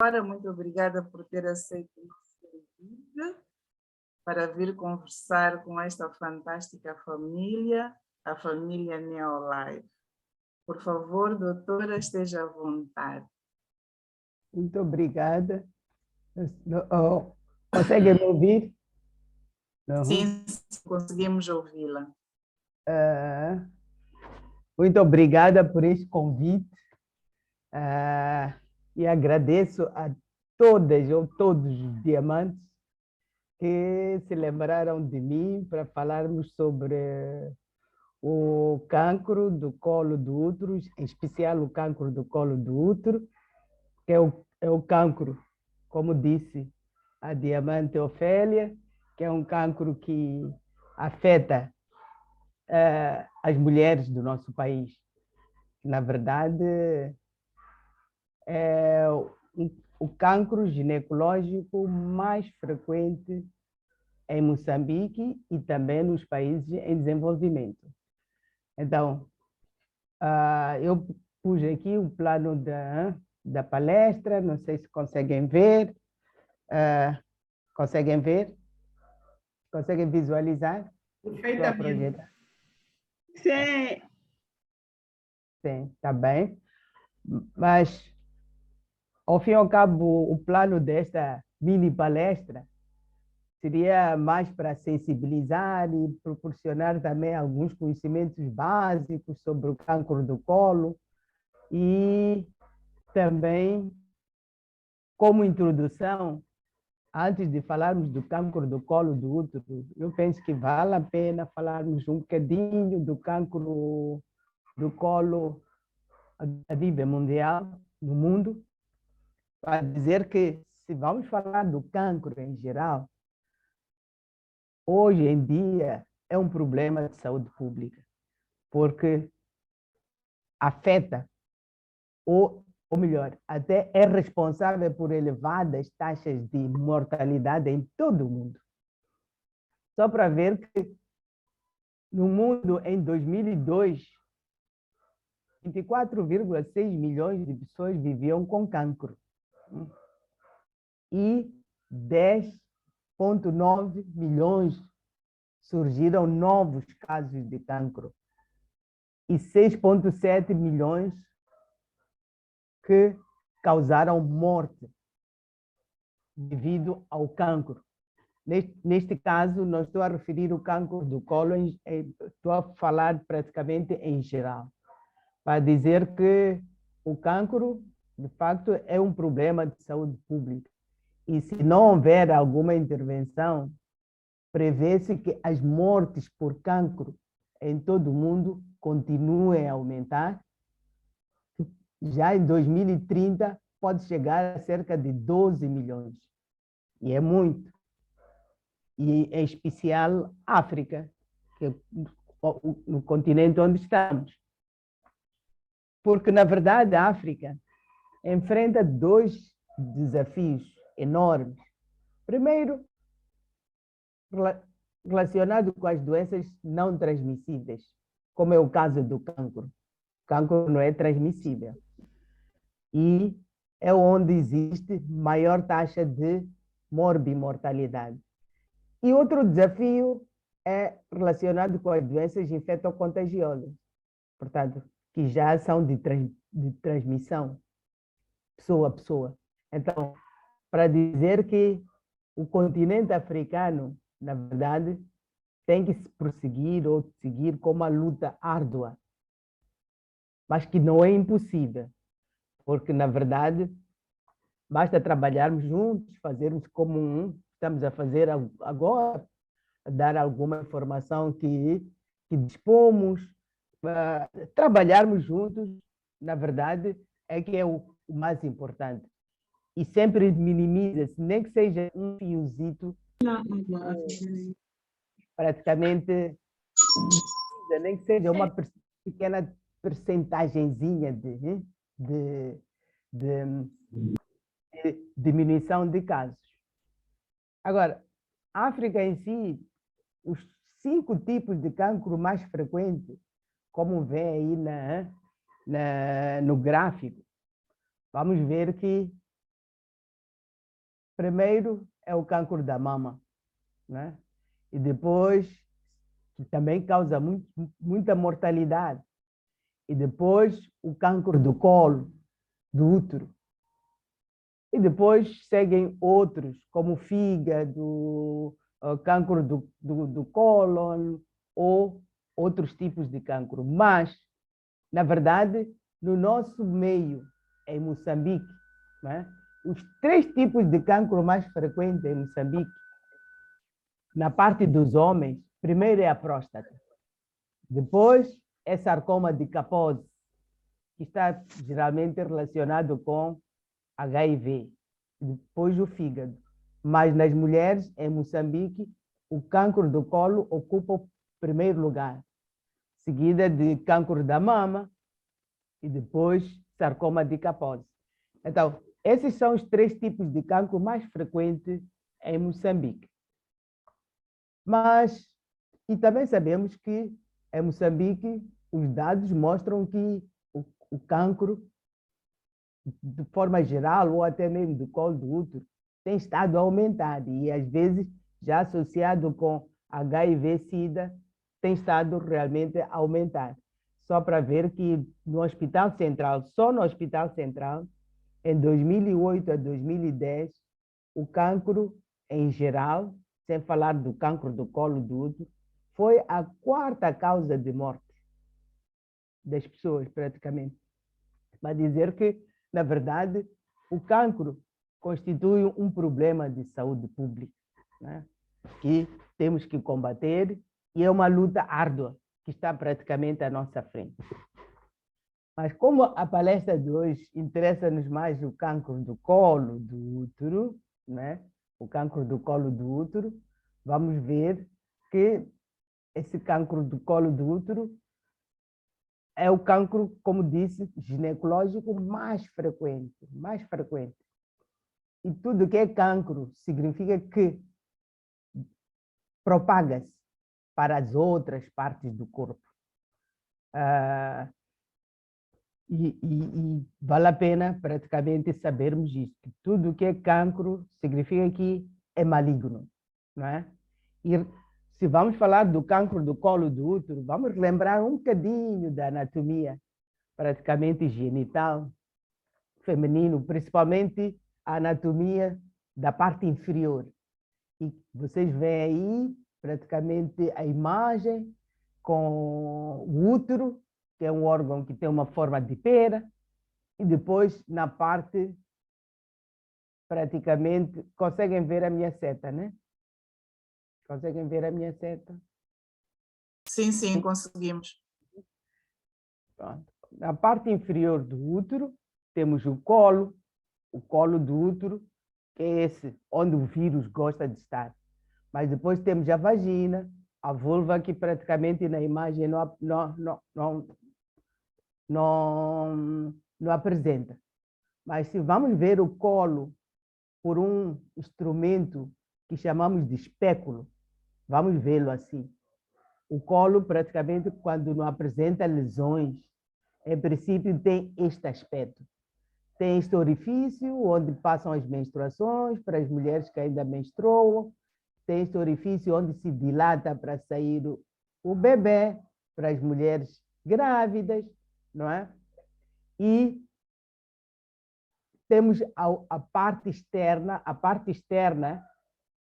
Muito obrigada por ter aceito esse convite para vir conversar com esta fantástica família, a família Neolife. Por favor, doutora, esteja à vontade. Muito obrigada. Consegue me ouvir? Sim, conseguimos ouvi-la. Muito obrigada por este convite e agradeço a todas ou todos os diamantes que se lembraram de mim para falarmos sobre o cancro do colo do útero, em especial o cancro do colo do útero, que é o cancro, como disse a Diamante Ofélia, que é um cancro que afeta as mulheres do nosso país. Na verdade, é o cancro ginecológico mais frequente em Moçambique e também nos países em desenvolvimento. Então, eu pus aqui o plano da palestra, não sei se conseguem ver. Conseguem ver? Conseguem visualizar? Perfeitamente. Sim. Sim, está bem. Mas, ao fim e ao cabo, o plano desta mini palestra seria mais para sensibilizar e proporcionar também alguns conhecimentos básicos sobre o câncer do colo e também, como introdução, antes de falarmos do câncer do colo do útero, eu penso que vale a pena falarmos um bocadinho do câncer do colo a nível mundial, no mundo, para dizer que, se vamos falar do câncer em geral, hoje em dia é um problema de saúde pública, porque afeta, ou melhor, até é responsável por elevadas taxas de mortalidade em todo o mundo. Só para ver que no mundo, em 2002, 24,6 milhões de pessoas viviam com cancro e 10,9 milhões surgiram novos casos de cancro e 6,7 milhões que causaram morte devido ao cancro. Neste caso, não estou a referir o cancro do colo, estou a falar praticamente em geral, para dizer que o cancro, de facto, é um problema de saúde pública. E se não houver alguma intervenção, prevê-se que as mortes por cancro em todo o mundo continuem a aumentar. Já em 2030, pode chegar a cerca de 12 milhões. E é muito. E em especial África, que é no continente onde estamos. Porque, na verdade, a África enfrenta dois desafios enormes. Primeiro, relacionado com as doenças não transmissíveis, como é o caso do cancro. O cancro não é transmissível. E é onde existe maior taxa de morbimortalidade. E outro desafio é relacionado com as doenças infectocontagiosas, portanto, que já são de transmissão, pessoa a pessoa. Então, para dizer que o continente africano, na verdade, tem que se prosseguir ou seguir com uma luta árdua, mas que não é impossível, porque, na verdade, basta trabalharmos juntos, fazermos como estamos a fazer agora, dar alguma informação que dispomos, trabalharmos juntos, na verdade, é que é o mais importante. E sempre minimiza-se, nem que seja um fiozito, praticamente, nem que seja uma pequena percentagenzinha de diminuição de casos. Agora, a África em si, os 5 tipos de cancro mais frequentes, como vê aí no gráfico, vamos ver que primeiro é o cancro da mama, né? E depois, que também causa muita mortalidade. E depois, o cancro do colo, do útero. E depois seguem outros, como o fígado, cancro do cólon ou outros tipos de cancro. Mas, na verdade, no nosso meio, em Moçambique, né, os 3 tipos de cancro mais frequentes em Moçambique, na parte dos homens, primeiro é a próstata. Depois é sarcoma de Kaposi, que está geralmente relacionado com HIV. Depois o fígado. Mas nas mulheres, em Moçambique, o cancro do colo ocupa o primeiro lugar, seguida de cancro da mama e depois sarcoma de Kaposi. Então, esses são os 3 tipos de cancro mais frequentes em Moçambique. Mas, e também sabemos que em Moçambique, os dados mostram que o cancro, de forma geral, ou até mesmo do colo do útero, tem estado a aumentar e, às vezes, já associado com HIV-Sida, tem estado realmente a aumentar. Só para ver que no Hospital Central, só no Hospital Central, em 2008 a 2010, o cancro em geral, sem falar do cancro do colo do útero, foi a 4ª causa de morte das pessoas, praticamente. Para dizer que, na verdade, o cancro constitui um problema de saúde pública, né, que temos que combater, e é uma luta árdua que está praticamente à nossa frente. Mas como a palestra de hoje interessa-nos mais o cancro do colo do útero, né, o cancro do colo do útero, vamos ver que esse cancro do colo do útero é o cancro, como disse, ginecológico mais frequente, mais frequente. E tudo que é cancro significa que propaga-se para as outras partes do corpo. E vale a pena praticamente sabermos isso, que tudo que é cancro significa que é maligno, não é? E se vamos falar do cancro do colo do útero, vamos lembrar um bocadinho da anatomia praticamente genital feminino, principalmente a anatomia da parte inferior. E vocês veem aí praticamente a imagem com o útero, que é um órgão que tem uma forma de pera, e depois na parte, praticamente, conseguem ver a minha seta, né? Conseguem ver a minha seta? Sim, sim, conseguimos. Pronto. Na parte inferior do útero, temos o colo do útero, que é esse onde o vírus gosta de estar. Mas depois temos a vagina, a vulva, que praticamente na imagem não apresenta. Mas se vamos ver o colo por um instrumento que chamamos de espéculo, vamos vê-lo assim. O colo, praticamente, quando não apresenta lesões, em princípio tem este aspecto. Tem este orifício onde passam as menstruações, para as mulheres que ainda menstruam, tem este orifício onde se dilata para sair o bebê, para as mulheres grávidas, não é? E temos a parte externa,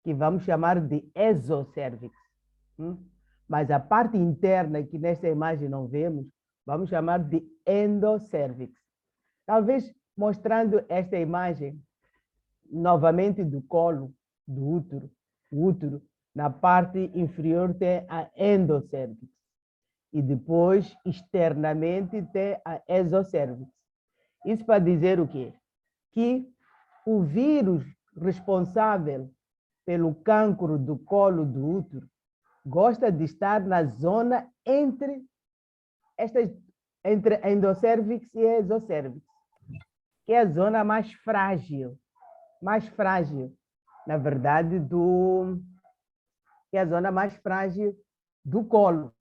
que vamos chamar de exocervix. Mas a parte interna, que nesta imagem não vemos, vamos chamar de endocervix. Talvez mostrando esta imagem novamente do colo do útero. O útero, na parte inferior, tem a endocervix. E depois, externamente, tem a exocervix. Isso para dizer o quê? Que o vírus responsável pelo cancro do colo do útero gosta de estar na zona entre a endocervix e a exocervix, que é a zona mais frágil, na verdade, que é a zona mais frágil do colo.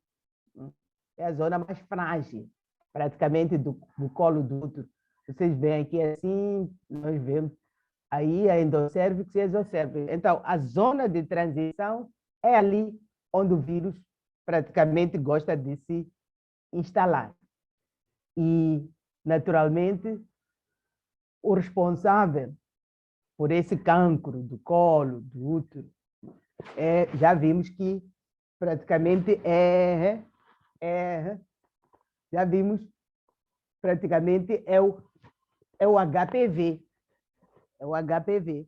É a zona mais frágil, praticamente, do colo do útero. Vocês veem aqui assim, nós vemos aí a endocérvix e a exocérvix. Então, a zona de transição é ali onde o vírus praticamente gosta de se instalar. E, naturalmente, o responsável por esse cancro do colo, do útero, já vimos que praticamente já vimos praticamente é o HPV. É o HPV.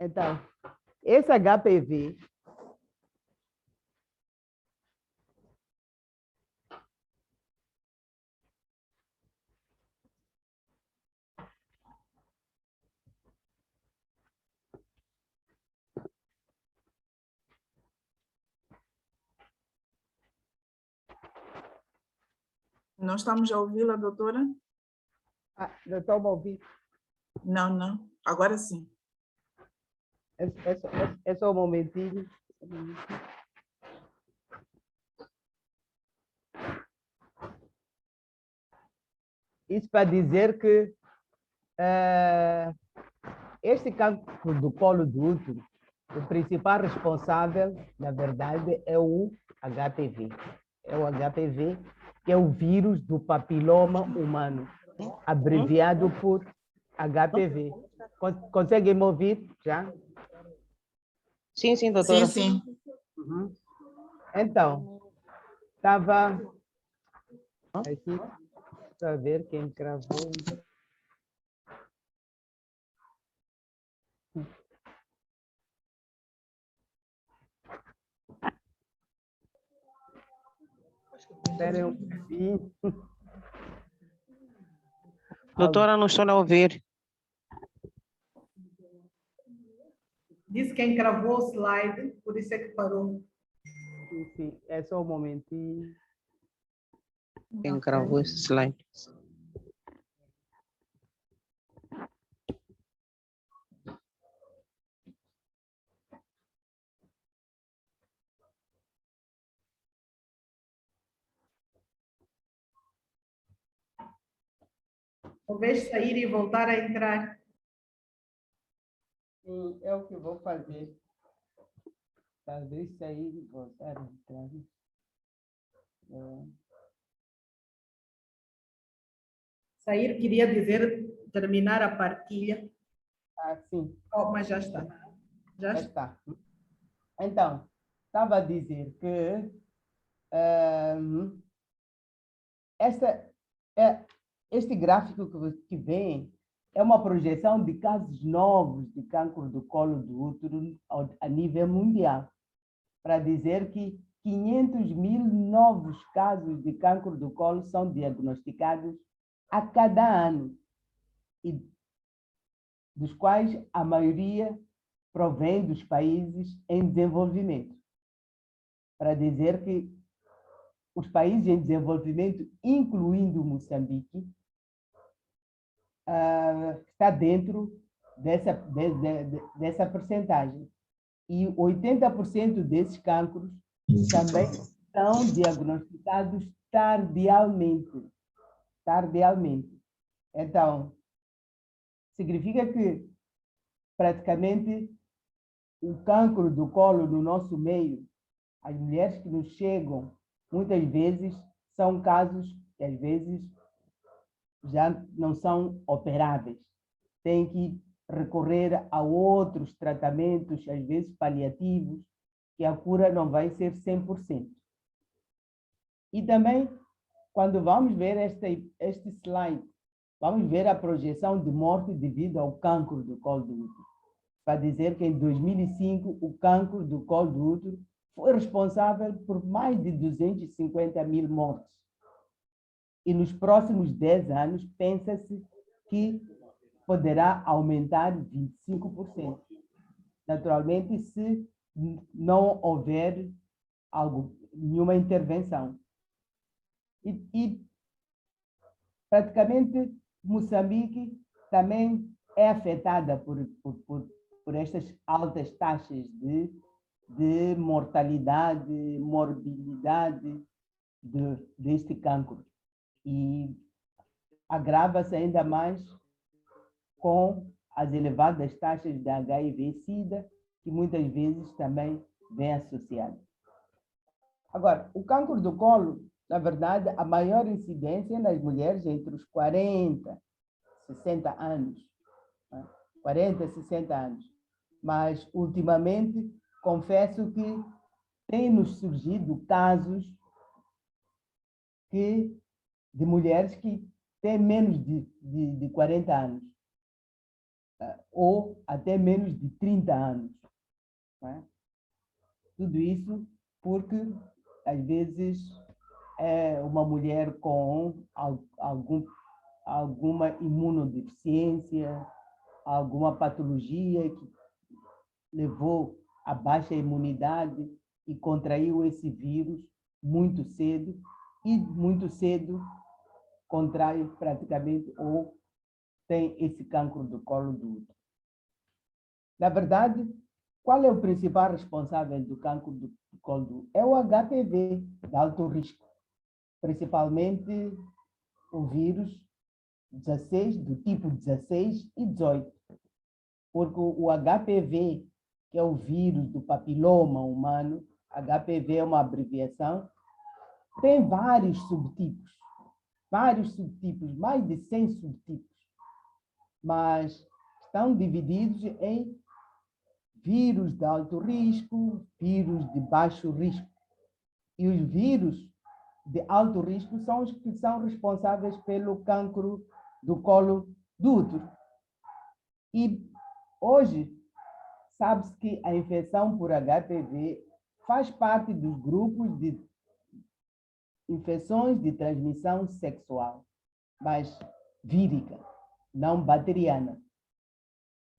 Então, esse HPV Não estamos a ouvi-la, doutora? não estou a ouvir. Não, não. Agora sim. É só um momentinho. Isso para dizer que este cancro do colo do útero, o principal responsável, na verdade, é o HPV. É o HPV, que é o vírus do papiloma humano, abreviado por HPV. Conseguem me ouvir já? Sim, sim, doutora. Sim. Uhum. Então, estava aqui para ver quem gravou. Esperem um pouquinho. Doutora, não estou a ouvir. Disse quem gravou o slide, por isso é que parou. Sim, é só um momentinho. Quem gravou esse slide? Talvez sair e voltar a entrar. Sim, é o que vou fazer. Talvez sair e voltar a entrar. Sair queria dizer terminar a partilha. Sim. Oh, mas já está. Já Já está. está. Então, estava a dizer que este gráfico que vem é uma projeção de casos novos de câncer do colo do útero a nível mundial, para dizer que 500.000 novos casos de câncer do colo são diagnosticados a cada ano, e dos quais a maioria provém dos países em desenvolvimento. Para dizer que os países em desenvolvimento, incluindo Moçambique, está dentro dessa percentagem. E 80% desses cancros também são diagnosticados tardiamente. Então, significa que praticamente o cancro do colo no nosso meio, as mulheres que nos chegam, muitas vezes são casos que às vezes já não são operáveis. Tem que recorrer a outros tratamentos, às vezes paliativos, que a cura não vai ser 100%. E também, quando vamos ver este slide, vamos ver a projeção de morte devido ao cancro do colo do útero. Para dizer que em 2005, o cancro do colo do útero foi responsável por mais de 250.000 mortes. E nos próximos 10 anos, pensa-se que poderá aumentar 25%. Naturalmente, se não houver nenhuma intervenção. E praticamente, Moçambique também é afetada por estas altas taxas de mortalidade, morbilidade deste cancro. E agrava-se ainda mais com às elevadas taxas de HIV/SIDA, que muitas vezes também vem associado. Agora, o cancro do colo, na verdade, a maior incidência é nas mulheres entre os 40 e 60 anos. 40 e 60 anos. Mas, ultimamente, confesso que têm-nos surgido casos de mulheres que têm menos de 40 anos, ou até menos de 30 anos. Tudo isso porque, às vezes, é uma mulher com alguma imunodeficiência, alguma patologia que levou a baixa imunidade e contraiu esse vírus muito cedo, e muito cedo contrai praticamente ou tem esse cancro do colo do útero. Na verdade, qual é o principal responsável do cancro do colo do útero? É o HPV, de alto risco, principalmente o vírus 16, do tipo 16 e 18, porque o HPV, que é o vírus do papiloma humano, HPV é uma abreviação, tem vários subtipos, mais de 100 subtipos, mas estão divididos em vírus de alto risco, vírus de baixo risco. E os vírus de alto risco são os que são responsáveis pelo cancro do colo do útero. E hoje, sabe-se que a infecção por HPV faz parte dos grupos de infecções de transmissão sexual, mas vírica, não bacteriana.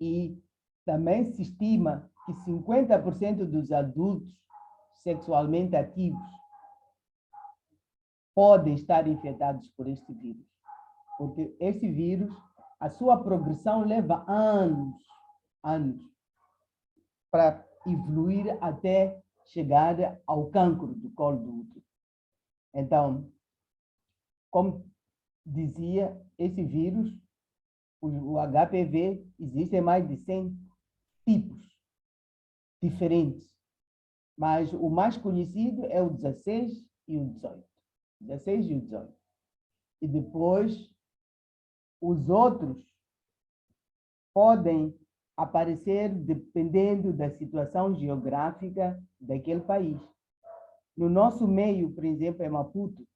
E também se estima que 50% dos adultos sexualmente ativos podem estar infectados por este vírus, porque esse vírus, a sua progressão leva anos para evoluir até chegar ao cancro do colo do útero. Então, como dizia, esse vírus, o HPV, existem mais de 100 tipos diferentes, mas o mais conhecido é o 16 e o 18. 16 e o 18. E depois, os outros podem aparecer dependendo da situação geográfica daquele país. No nosso meio, por exemplo, em Maputo,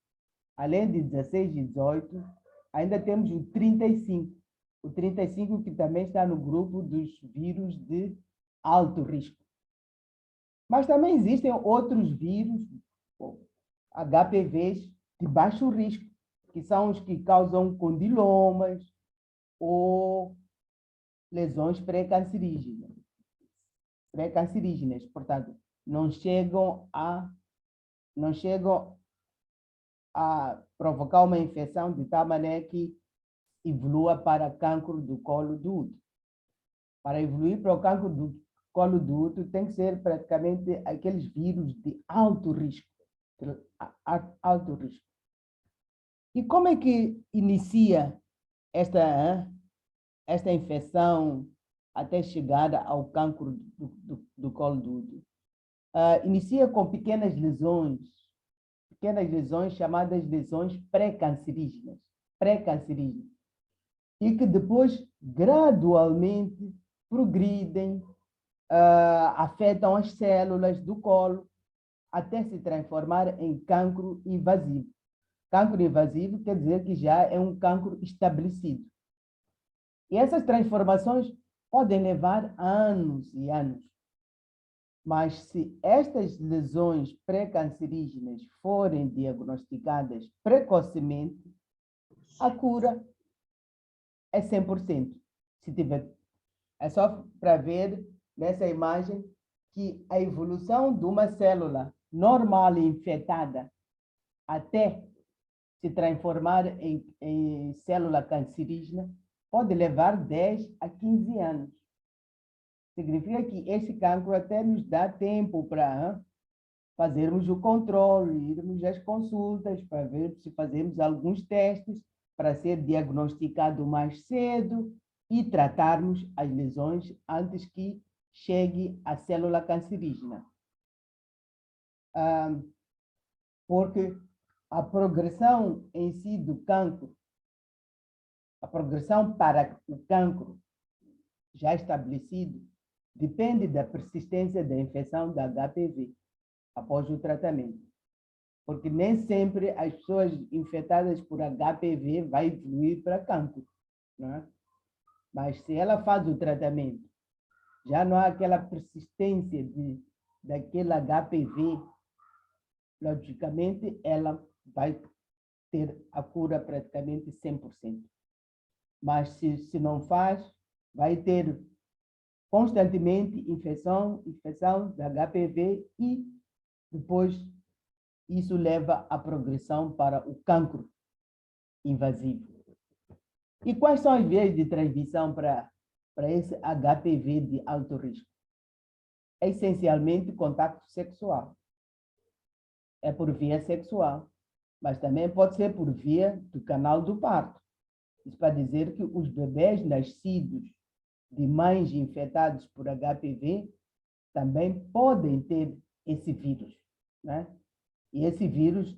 além de 16 e 18, ainda temos o 35. O 35 que também está no grupo dos vírus de alto risco. Mas também existem outros vírus, HPVs, de baixo risco, que são os que causam condilomas ou lesões pré-cancerígenas. Portanto, não chegam a provocar uma infecção de tal maneira que evolua para cancro do colo do útero. Para evoluir para o cancro do colo do útero, tem que ser praticamente aqueles vírus de alto risco. Alto risco. E como é que inicia esta infecção até chegar ao cancro do colo do útero? Inicia com pequenas lesões chamadas lesões pré-cancerígenas, e que depois gradualmente progridem, afetam as células do colo até se transformar em cancro invasivo. Cancro invasivo quer dizer que já é um cancro estabelecido. E essas transformações podem levar anos e anos. Mas se estas lesões pré-cancerígenas forem diagnosticadas precocemente, a cura é 100%. É só para ver nessa imagem que a evolução de uma célula normal e infectada até se transformar em célula cancerígena pode levar 10 a 15 anos. Significa que esse cancro até nos dá tempo para fazermos o controle, irmos às consultas, para ver se fazemos alguns testes, para ser diagnosticado mais cedo e tratarmos as lesões antes que chegue à célula cancerígena. Porque a progressão em si do cancro, a progressão para o cancro já estabelecido, depende da persistência da infecção da HPV após o tratamento. Porque nem sempre as pessoas infectadas por HPV vão evoluir para cancro, não é? Mas se ela faz o tratamento, já não há aquela persistência daquele HPV, logicamente ela vai ter a cura praticamente 100%. Mas se não faz, vai ter constantemente infecção da HPV e depois isso leva à progressão para o cancro invasivo. E quais são as vias de transmissão para esse HPV de alto risco? É essencialmente contato sexual. É por via sexual, mas também pode ser por via do canal do parto. Isso para dizer que os bebês nascidos de mães infectadas por HPV também podem ter esse vírus, né? E esse vírus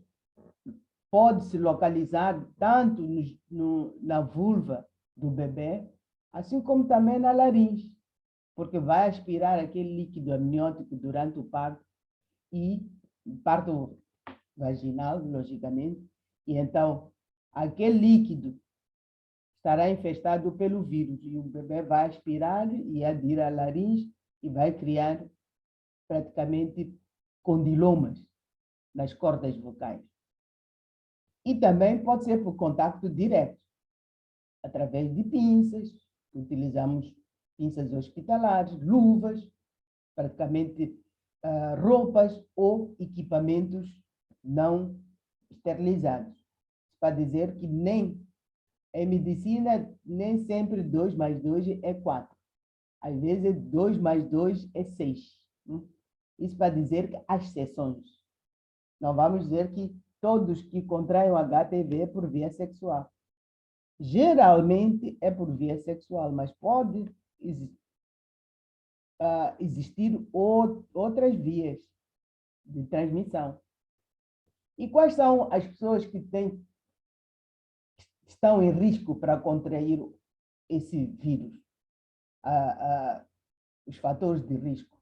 pode se localizar tanto na vulva do bebê, assim como também na laringe, porque vai aspirar aquele líquido amniótico durante o parto e parto vaginal, logicamente, e então aquele líquido estará infestado pelo vírus e o bebê vai aspirar e aderir à laringe e vai criar praticamente condilomas nas cordas vocais. E também pode ser por contato direto, através de pinças, utilizamos pinças hospitalares, luvas, praticamente roupas ou equipamentos não esterilizados. Para dizer que em medicina, nem sempre 2 mais 2 é 4. Às vezes, 2 mais 2 é 6. Isso para dizer que há exceções. Não vamos dizer que todos que contraem o HPV é por via sexual. Geralmente é por via sexual, mas pode existir outras vias de transmissão. E quais são as pessoas que estão em risco para contrair esse vírus? Os fatores de risco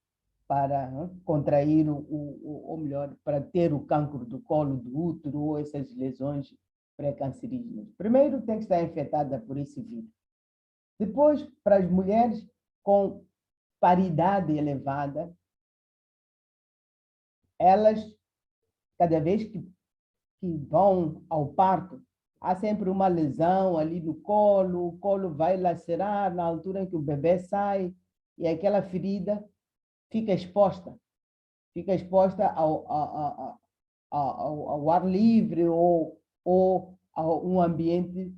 para contrair, ou melhor, para ter o cancro do colo do útero ou essas lesões pré-cancerígenas. Primeiro, tem que estar infectada por esse vírus. Depois, para as mulheres com paridade elevada, elas, cada vez que vão ao parto, há sempre uma lesão ali no colo, o colo vai lacerar na altura em que o bebê sai, e aquela ferida fica exposta ao ar livre ou a um ambiente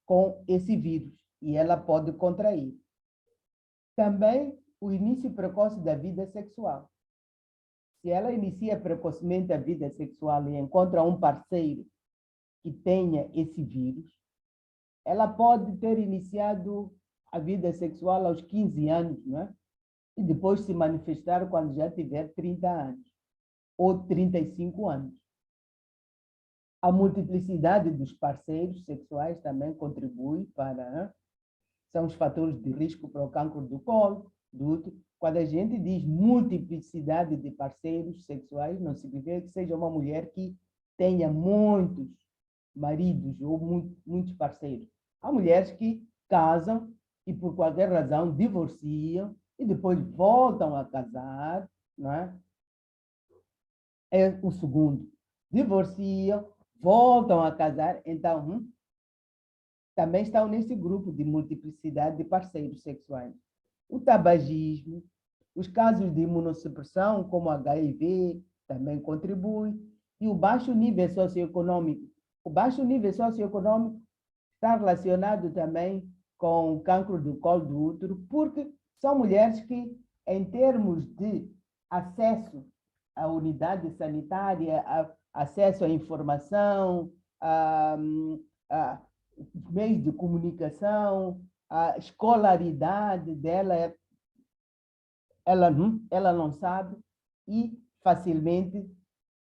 com esse vírus, e ela pode contrair. Também o início precoce da vida sexual. Se ela inicia precocemente a vida sexual e encontra um parceiro que tenha esse vírus, ela pode ter iniciado a vida sexual aos 15 anos, não é? E depois se manifestar quando já tiver 30 anos ou 35 anos. A multiplicidade dos parceiros sexuais também contribui para... São os fatores de risco para o cancro do colo, do útero. Quando a gente diz multiplicidade de parceiros sexuais, não significa que seja uma mulher que tenha muitos maridos ou muitos parceiros. Há mulheres que casam e por qualquer razão divorciam e depois voltam a casar, não é? É o segundo. Divorciam, voltam a casar, então também estão nesse grupo de multiplicidade de parceiros sexuais. O tabagismo, os casos de imunossupressão, como HIV, também contribui, e o baixo nível socioeconômico. O baixo nível socioeconômico está relacionado também com o cancro do colo do útero, porque são mulheres que, em termos de acesso à unidade sanitária, acesso à informação, meios de comunicação, a escolaridade dela, ela não sabe e facilmente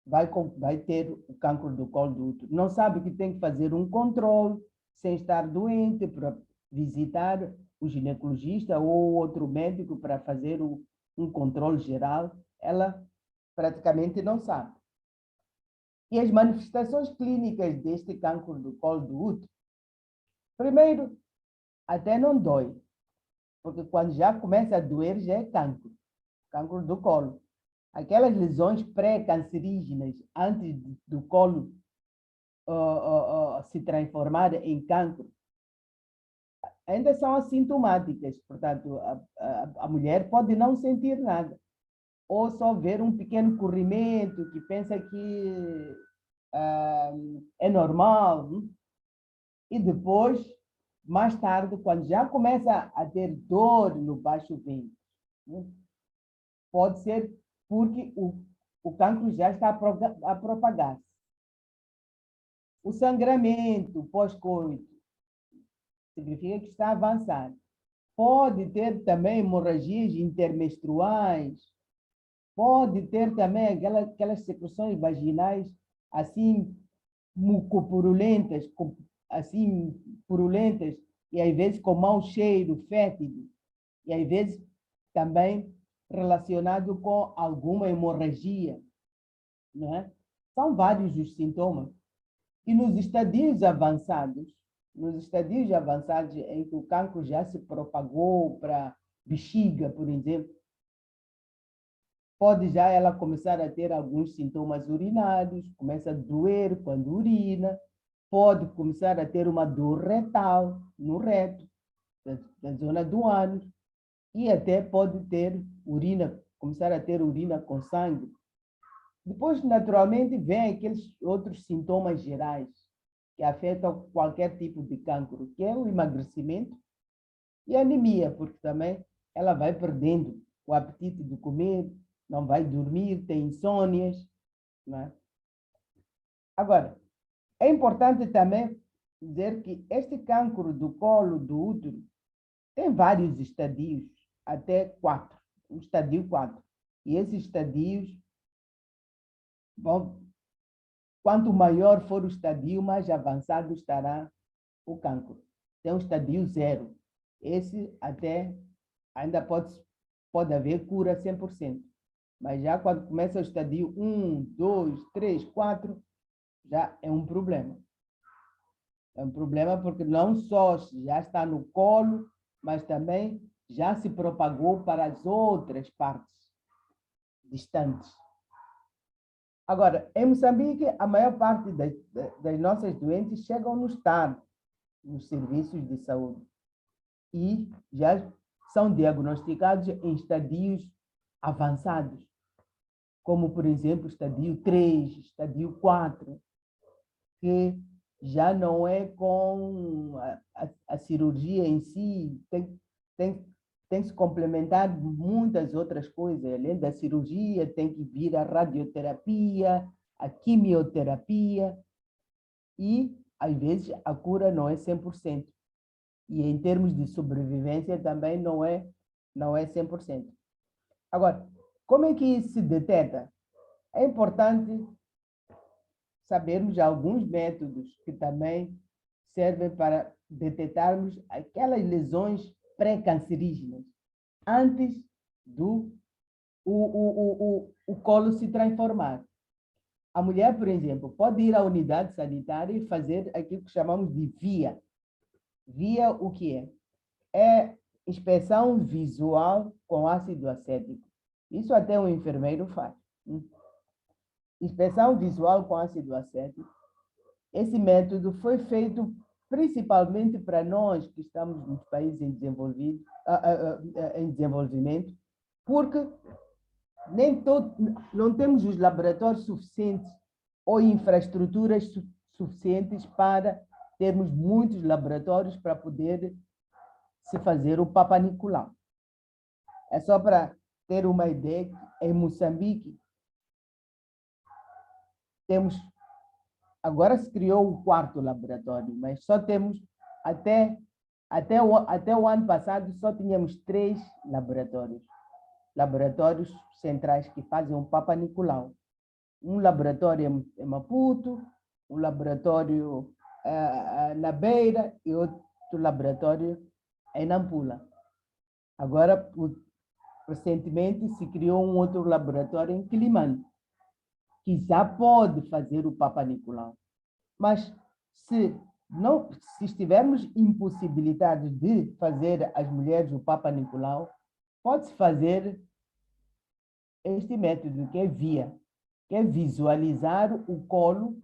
vai ter o cancro do colo do útero. Não sabe que tem que fazer um controle sem estar doente, para visitar o ginecologista ou outro médico para fazer um controle geral. Ela praticamente não sabe. E as manifestações clínicas deste cancro do colo do útero, primeiro, até não dói, porque quando já começa a doer, já é cancro do colo. Aquelas lesões pré-cancerígenas, antes do colo se transformar em cancro, ainda são assintomáticas. Portanto, a mulher pode não sentir nada, ou só ver um pequeno corrimento que pensa que é normal. E depois, mais tarde, quando já começa a ter dor no baixo ventre, pode ser porque o cancro já está a propagar-se. O sangramento pós-coito significa que está avançado. Pode ter também hemorragias intermenstruais, pode ter também aquelas secreções vaginais assim mucopurulentas, assim purulentas, e às vezes com mau cheiro, fétido, e às vezes também relacionado com alguma hemorragia, né? São vários os sintomas. E nos estadios avançados em que o cancro já se propagou para bexiga, por exemplo, pode já ela começar a ter alguns sintomas urinários, começa a doer quando urina, pode começar a ter uma dor retal no reto, na zona do ânus, e até pode ter começar a ter urina com sangue. Depois, naturalmente, vem aqueles outros sintomas gerais que afetam qualquer tipo de cancro, que é o emagrecimento e a anemia, porque também ela vai perdendo o apetite de comer, não vai dormir, tem insônias, né? Agora, é importante também dizer que este cancro do colo do útero tem vários estadios, até 4, o estadio 4. E esses estadios, quanto maior for o estadio, mais avançado estará o cancro. Tem o estadio 0. Esse até ainda pode haver cura 100%. Mas já quando começa o estadio 1, 2, 3, 4, já é um problema. É um problema porque não só já está no colo, mas também já se propagou para as outras partes distantes. Agora, em Moçambique, a maior parte das nossas doentes chegam no Estado, nos serviços de saúde, e já são diagnosticados em estadios avançados, como, por exemplo, estadio 3, estadio 4, que já não é com a cirurgia em si, tem que se complementar muitas outras coisas. Além da cirurgia, tem que vir a radioterapia, a quimioterapia, e, às vezes, a cura não é 100%. E, em termos de sobrevivência, também não é 100%. Agora, como é que se detecta? É importante sabermos alguns métodos que também servem para detectarmos aquelas lesões pré-cancerígenas, antes do o colo se transformar. A mulher, por exemplo, pode ir à unidade sanitária e fazer aquilo que chamamos de VIA. VIA, o que é? É inspeção visual com ácido acético. Isso até um enfermeiro faz. Inspeção visual com ácido acético. Esse método foi feito principalmente para nós que estamos nos países em desenvolvimento, porque não temos os laboratórios suficientes ou infraestruturas suficientes para termos muitos laboratórios para poder se fazer o Papa Nicolau. É só para ter uma ideia, em Moçambique, agora se criou o 4º laboratório, mas só temos até Até o ano passado só tínhamos 3 laboratórios centrais que fazem o Papa Nicolau. Um laboratório em Maputo, um laboratório na Beira e outro laboratório em Nampula. Agora, recentemente, se criou um outro laboratório em Quilimane, que já pode fazer o Papa Nicolau. Mas se estivermos impossibilitados de fazer as mulheres o Papa Nicolau, pode-se fazer este método que é VIA, que é visualizar o colo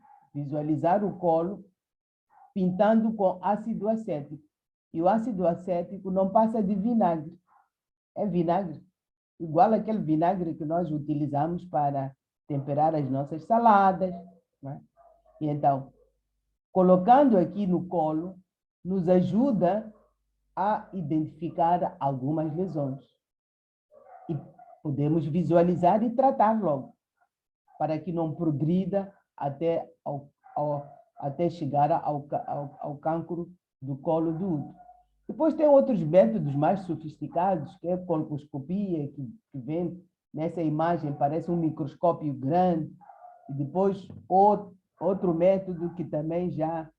pintando com ácido acético. E o ácido acético não passa de vinagre. É vinagre, igual aquele vinagre que nós utilizamos para temperar as nossas saladas, né? E então, colocando aqui no colo, nos ajuda a identificar algumas lesões. E podemos visualizar e tratar logo, para que não progrida até chegar ao cancro do colo do útero. Depois tem outros métodos mais sofisticados, que é a colposcopia, que vem nessa imagem, parece um microscópio grande. E depois outro método que também já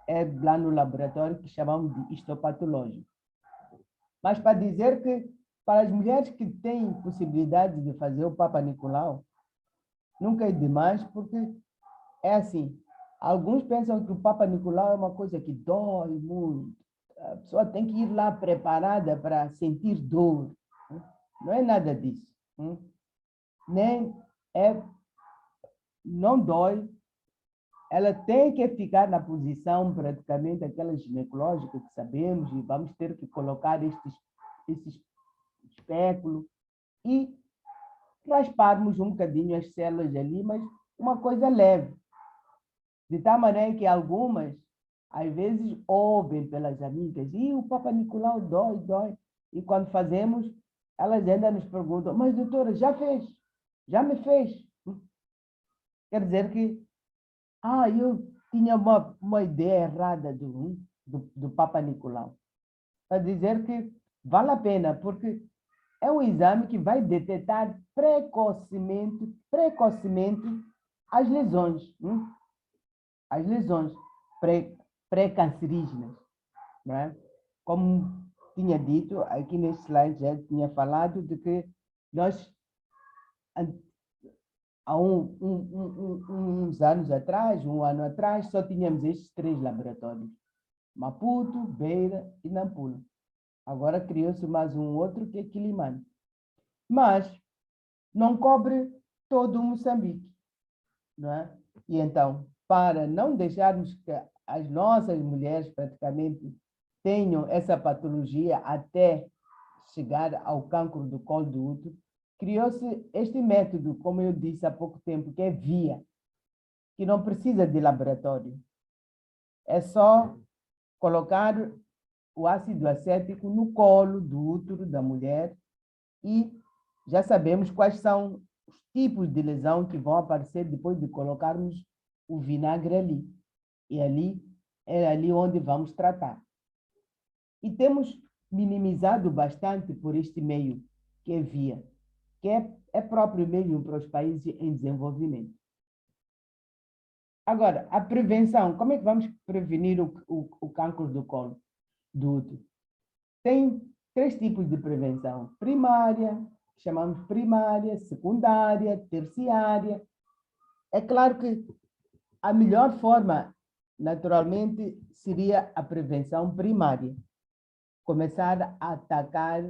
é lá no laboratório, que chamamos de histopatológico. Mas para dizer que para as mulheres que têm possibilidade de fazer o Papa Nicolau, nunca é demais, porque é assim, alguns pensam que o Papa Nicolau é uma coisa que dói muito. A pessoa tem que ir lá preparada para sentir dor. Não é nada disso. Não dói. Ela tem que ficar na posição praticamente aquela ginecológica que sabemos, e vamos ter que colocar esses espéculos e rasparmos um bocadinho as células ali, mas uma coisa leve. De tal maneira que algumas, às vezes, ouvem pelas amigas, e o Papa Nicolau dói. E quando fazemos, elas ainda nos perguntam, mas doutora, já fez? Já me fez? Quer dizer que, eu tinha uma ideia errada do Papa Nicolau. Para dizer que vale a pena, porque é um exame que vai detectar precocemente as lesões. As lesões pré-cancerígenas. Não é? Como tinha dito, aqui neste slide já tinha falado de que nós, há uns anos atrás, um ano atrás, só tínhamos estes 3 laboratórios: Maputo, Beira e Nampula. Agora criou-se mais um outro, que é Quilimane. Mas não cobre todo o Moçambique. Não é? E então, para não deixarmos que as nossas mulheres praticamente tenham essa patologia até chegar ao cancro do colo do útero, criou-se este método, como eu disse há pouco tempo, que é VIA, que não precisa de laboratório. É só colocar o ácido acético no colo do útero da mulher e já sabemos quais são os tipos de lesão que vão aparecer depois de colocarmos o vinagre ali. E é ali onde vamos tratar. E temos minimizado bastante por este meio, que é VIA, que é próprio mesmo para os países em desenvolvimento. Agora, a prevenção. Como é que vamos prevenir o câncer do colo do útero? Tem 3 tipos de prevenção. Primária, chamamos primária, secundária, terciária. É claro que a melhor forma, naturalmente, seria a prevenção primária. Começar a atacar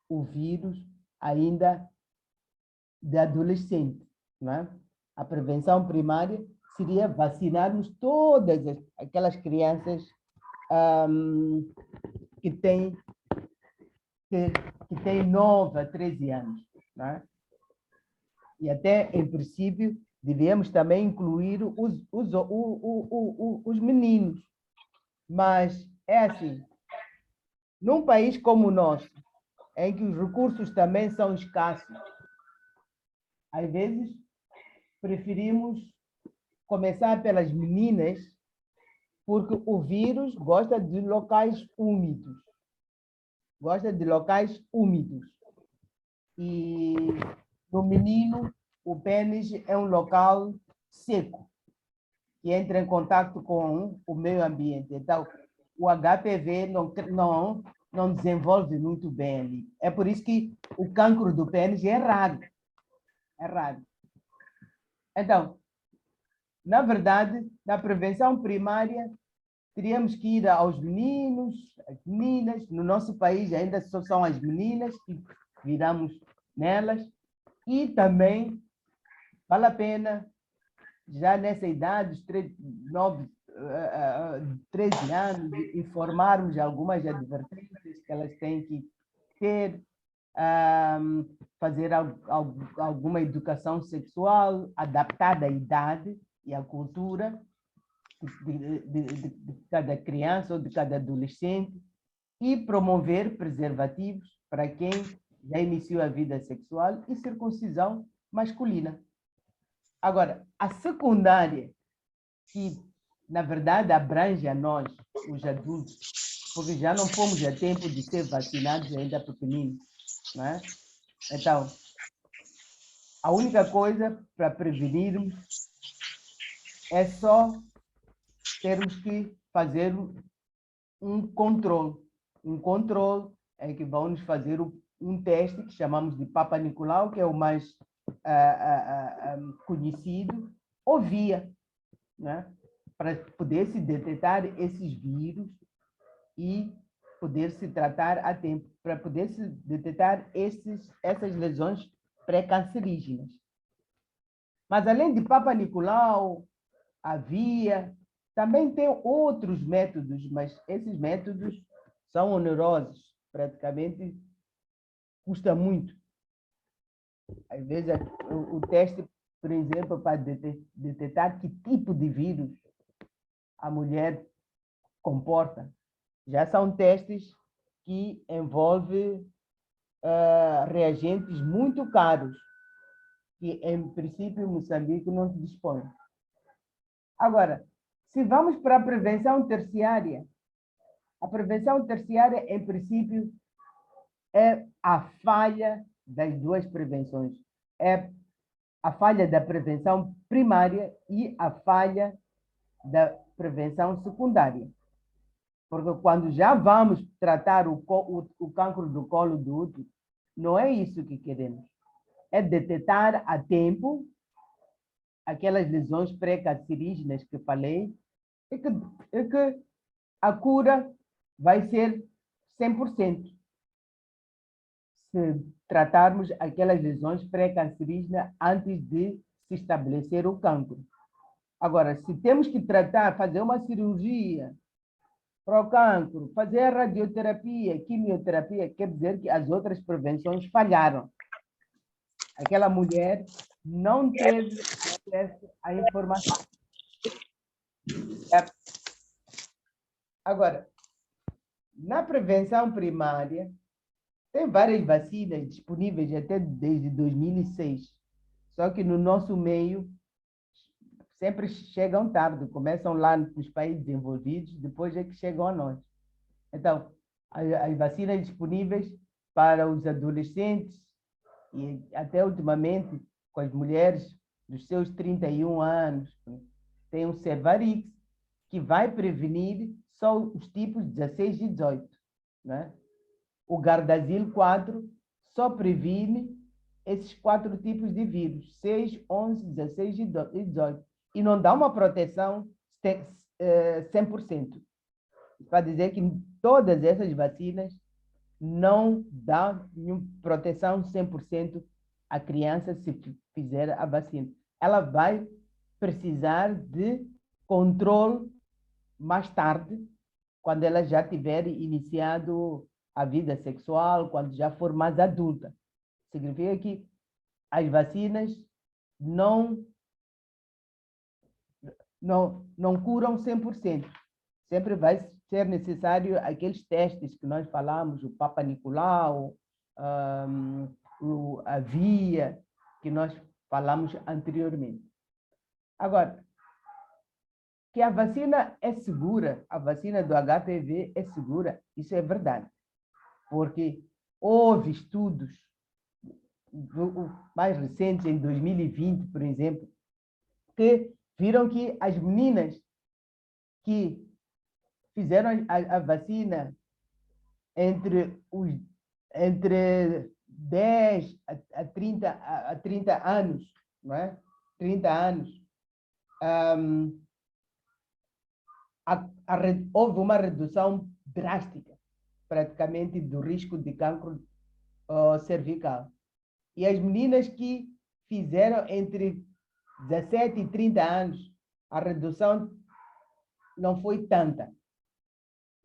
o vírus ainda de adolescente. Não é? A prevenção primária seria vacinarmos todas aquelas crianças que têm 9 a 13 anos. Não é? E até, em princípio, devíamos também incluir os meninos. Mas é assim, num país como o nosso, em que os recursos também são escassos, às vezes preferimos começar pelas meninas porque o vírus gosta de locais úmidos. Gosta de locais úmidos. E no menino, o pênis é um local seco, que entra em contato com o meio ambiente. Então, o HPV não desenvolve muito bem ali. É por isso que o cancro do pênis é raro. É raro. Então, na verdade, na prevenção primária, teríamos que ir aos meninos, às meninas. No nosso país ainda só são as meninas que viramos nelas. E também vale a pena, já nessa idade, os 13 anos, informarmos algumas advertências que elas têm que ter, fazer alguma educação sexual adaptada à idade e à cultura de cada criança ou de cada adolescente e promover preservativos para quem já iniciou a vida sexual e circuncisão masculina. Agora, a secundária, que na verdade abrange a nós, os adultos, porque já não fomos a tempo de ser vacinados ainda pequeninos, não é? Então, a única coisa para prevenirmos é só termos que fazer um controle. Um controle é que vão nos fazer um teste que chamamos de Papa Nicolau, que é o mais conhecido, ou VIA, né? Para poder se detectar esses vírus e poder se tratar a tempo, para poder se detectar essas lesões pré-cancerígenas. Mas além de Papa Nicolau, a VIA, também tem outros métodos, mas esses métodos são onerosos, praticamente custa muito. Às vezes, o teste, por exemplo, para detectar que tipo de vírus a mulher comporta, já são testes que envolvem reagentes muito caros, que, em princípio, Moçambique não dispõe. Agora, se vamos para a prevenção terciária, a prevenção terciária, em princípio, é a falha das duas prevenções. É a falha da prevenção primária e a falha da prevenção secundária. Porque quando já vamos tratar o cancro do colo do útero, não é isso que queremos. É detectar a tempo aquelas lesões pré-cancerígenas que falei e que a cura vai ser 100%. Se tratarmos aquelas lesões pré-cancerígenas antes de se estabelecer o cancro. Agora, se temos que tratar, fazer uma cirurgia para o cancro, fazer a radioterapia, quimioterapia, quer dizer que as outras prevenções falharam. Aquela mulher não teve acesso à informação. Agora, na prevenção primária, tem várias vacinas disponíveis até desde 2006. Só que no nosso meio, sempre chegam tarde, começam lá nos países desenvolvidos, depois é que chegam a nós. Então, as vacinas disponíveis para os adolescentes e até ultimamente com as mulheres dos seus 31 anos, tem o Cervarix, que vai prevenir só os tipos 16 e 18. Né? O Gardasil 4 só previne esses 4 tipos de vírus, 6, 11, 16 e 18. E não dá uma proteção 100%. Para dizer que todas essas vacinas não dão proteção 100% à criança se fizer a vacina. Ela vai precisar de controle mais tarde, quando ela já tiver iniciado a vida sexual, quando já for mais adulta. Significa que as vacinas não curam 100%. Sempre vai ser necessário aqueles testes que nós falamos, o Papa Nicolau, a VIA, que nós falamos anteriormente. Agora, que a vacina é segura, a vacina do HPV é segura, isso é verdade. Porque houve estudos mais recentes, em 2020, por exemplo, que viram que as meninas que fizeram a vacina entre 10 a 30 anos, não é? 30 anos, houve uma redução drástica, praticamente, do risco de cancro cervical. E as meninas que fizeram entre 17 e 30 anos, a redução não foi tanta.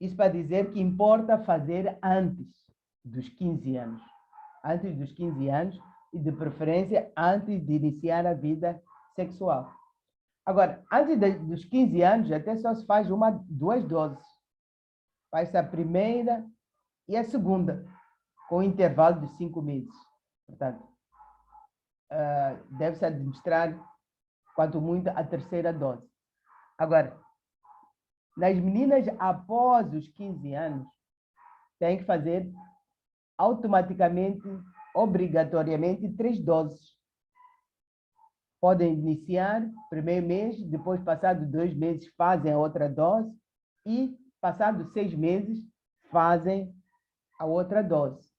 Isso para dizer que importa fazer antes dos 15 anos. Antes dos 15 anos e, de preferência, antes de iniciar a vida sexual. Agora, antes dos 15 anos, até só se faz duas doses. Faz a primeira e a segunda, com intervalo de 5 meses. Portanto, deve-se administrar, quanto muito, a terceira dose. Agora, nas meninas após os 15 anos, tem que fazer automaticamente, obrigatoriamente, 3 doses. Podem iniciar primeiro mês, depois, passado 2 meses, fazem a outra dose e, passado 6 meses, fazem a outra dose.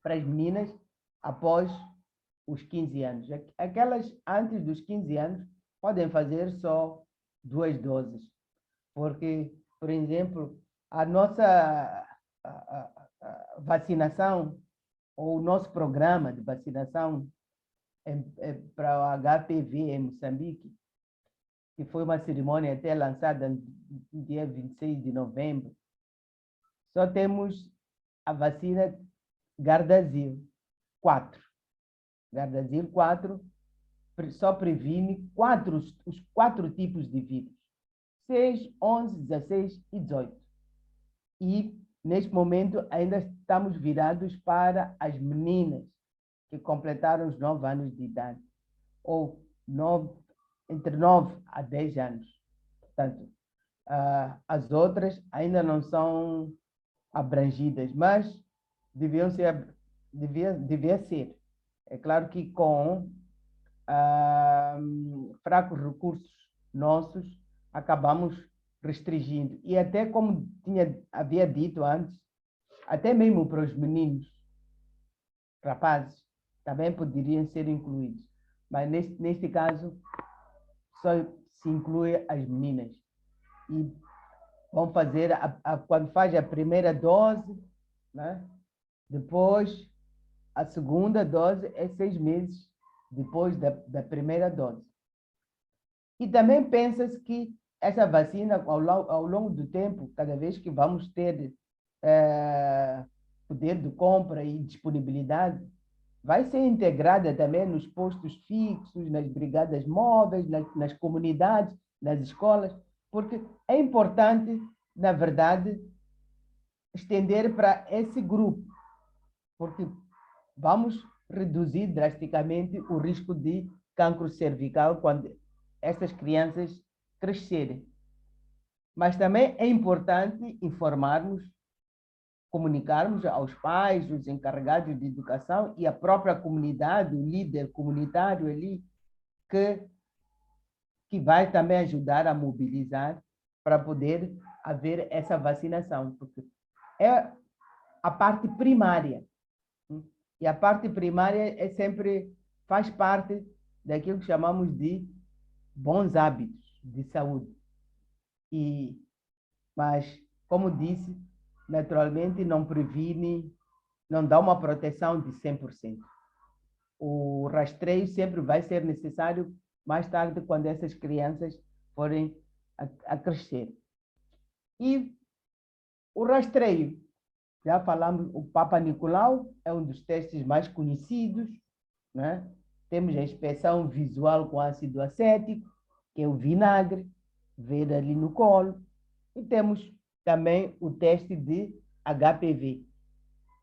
Para as meninas após os 15 anos. Aquelas antes dos 15 anos podem fazer só 2 doses. Porque, por exemplo, a nossa vacinação, ou o nosso programa de vacinação para o HPV em Moçambique, que foi uma cerimônia até lançada no dia 26 de novembro, só temos a vacina Gardasil 4. Gardasil 4 só previne os 4 tipos de vírus: 6, 11, 16 e 18. E, neste momento, ainda estamos virados para as meninas que completaram os 9 anos de idade, ou entre 9 a 10 anos. Portanto, as outras ainda não são abrangidas, mas devia ser. É claro que com fracos recursos nossos, acabamos restringindo. E até como havia dito antes, até mesmo para os meninos, rapazes, também poderiam ser incluídos. Mas neste caso, só se inclui as meninas. E vão fazer, quando faz a primeira dose, né? Depois, a segunda dose é 6 meses depois da primeira dose. E também pensa-se que essa vacina, ao longo do tempo, cada vez que vamos ter poder de compra e disponibilidade, vai ser integrada também nos postos fixos, nas brigadas móveis, nas comunidades, nas escolas, porque é importante, na verdade, estender para esse grupo, porque vamos reduzir drasticamente o risco de cancro cervical quando estas crianças crescerem. Mas também é importante informarmos, comunicarmos aos pais, os encarregados de educação e a própria comunidade, o líder comunitário ali, que vai também ajudar a mobilizar para poder haver essa vacinação, porque é a parte primária. E a parte primária faz parte daquilo que chamamos de bons hábitos de saúde. Mas, como disse, naturalmente não previne, não dá uma proteção de 100%. O rastreio sempre vai ser necessário mais tarde, quando essas crianças forem a crescer. E o rastreio, já falamos, o Papa Nicolau é um dos testes mais conhecidos, né? Temos a inspeção visual com ácido acético, que é o vinagre, ver ali no colo. E temos também o teste de HPV,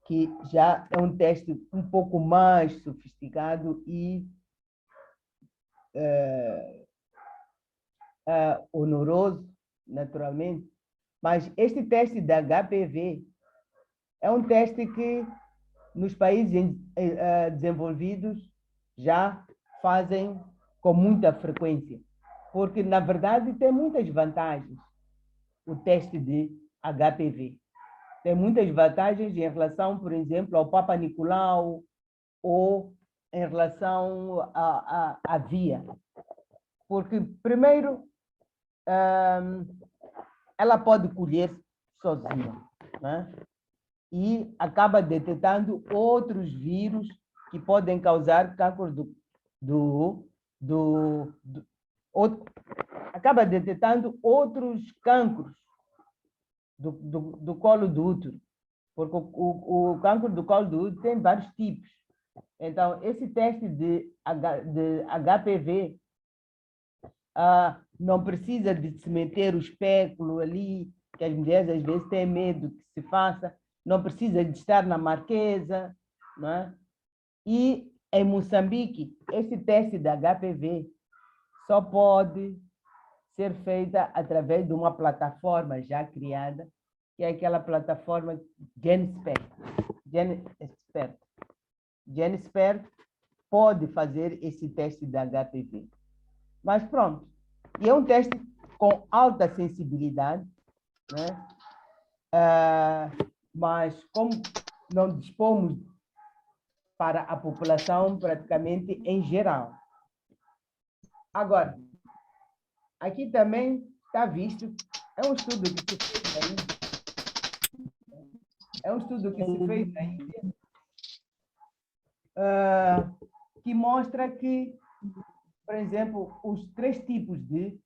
que já é um teste um pouco mais sofisticado e onoroso, naturalmente, mas este teste da HPV é um teste que nos países desenvolvidos já fazem com muita frequência, porque, na verdade, tem muitas vantagens o teste de HPV. Tem muitas vantagens em relação, por exemplo, ao Papa Nicolau ou em relação à via. Porque, primeiro, ela pode colher sozinha, né? E acaba detectando outros vírus que podem causar câncer acaba detectando outros cancros do colo do útero, porque o câncer do colo do útero tem vários tipos. Então, esse teste de HPV não precisa de se meter o espéculo ali, que as mulheres às vezes têm medo que se faça, não precisa de estar na Marquesa, não é? E em Moçambique, esse teste da HPV só pode ser feita através de uma plataforma já criada, que é aquela plataforma GenSpert. GenSpert pode fazer esse teste da HPV. Mas pronto, e é um teste com alta sensibilidade, né? Mas como não dispomos para a população praticamente em geral. Agora, aqui também está visto, é um estudo que se fez na Índia. É um estudo que se fez na Índia, que mostra que, por exemplo, os 3 tipos de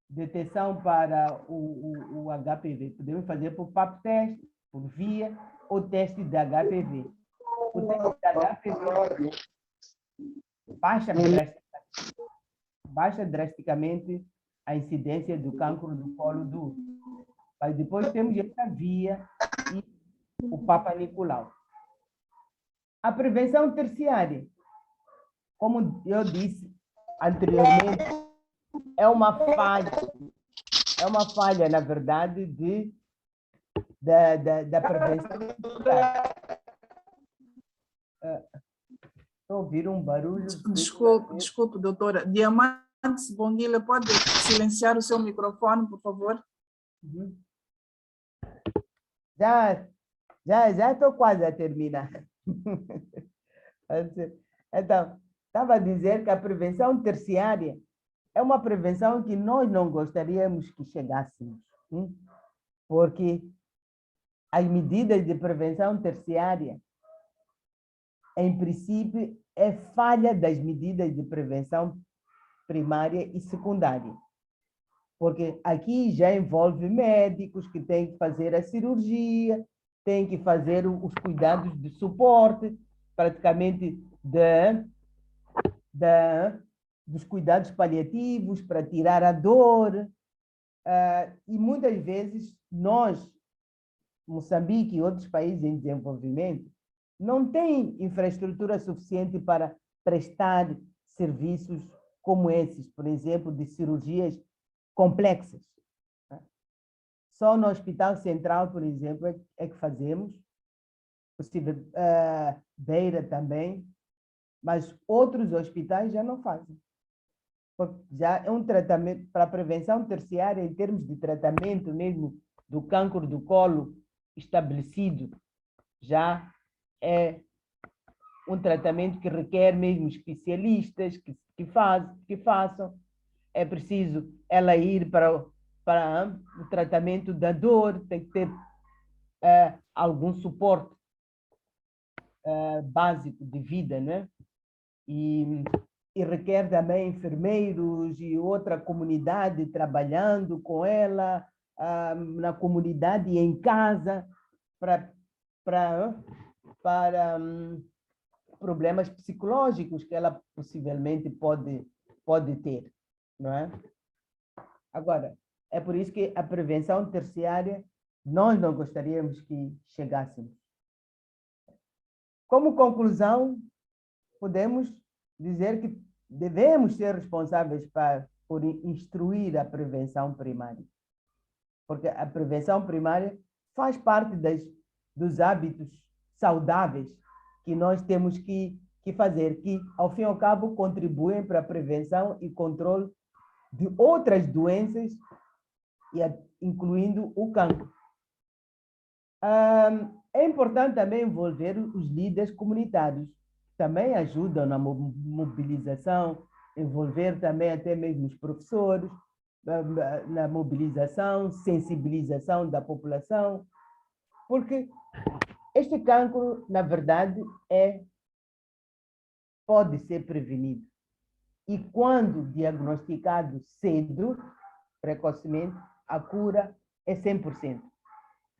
detecção para o HPV. Podemos fazer por PAP teste, por via ou teste de HPV. O teste de HPV baixa drasticamente a incidência do câncer do colo do útero. Mas depois temos essa via e o Papa Nicolau. A prevenção terciária, como eu disse anteriormente, é uma falha, na verdade, da prevenção. Estou a ouvir um barulho. Desculpe, doutora. Diamantes Bonguila, pode silenciar o seu microfone, por favor? Uhum. Já estou quase a terminar. Então, estava a dizer que a prevenção terciária é uma prevenção que nós não gostaríamos que chegássemos, porque as medidas de prevenção terciária, em princípio, é falha das medidas de prevenção primária e secundária. Porque aqui já envolve médicos que têm que fazer a cirurgia, têm que fazer os cuidados de suporte, praticamente dos cuidados paliativos para tirar a dor. E muitas vezes nós, Moçambique e outros países em desenvolvimento, não têm infraestrutura suficiente para prestar serviços como esses, por exemplo, de cirurgias complexas. Só no Hospital Central, por exemplo, é que fazemos, possível, Beira também, mas outros hospitais já não fazem. Porque já é um tratamento para prevenção terciária, em termos de tratamento mesmo do câncer do colo estabelecido, já é um tratamento que requer mesmo especialistas que façam. É preciso ela ir para o tratamento da dor, tem que ter algum suporte básico de vida, né? E requer também enfermeiros e outra comunidade trabalhando com ela, na comunidade e em casa, para problemas psicológicos que ela possivelmente pode ter, não é? Agora, é por isso que a prevenção terciária nós não gostaríamos que chegássemos. Como conclusão, podemos dizer que devemos ser responsáveis por instruir a prevenção primária. Porque a prevenção primária faz parte dos hábitos saudáveis que nós temos que fazer, que, ao fim e ao cabo, contribuem para a prevenção e controle de outras doenças, incluindo o cancro. É importante também envolver os líderes comunitários, que também ajudam na mobilização, envolver também até mesmo os professores, na mobilização, sensibilização da população, porque este cancro, na verdade, pode ser prevenido. E quando diagnosticado cedo, precocemente, a cura é 100%.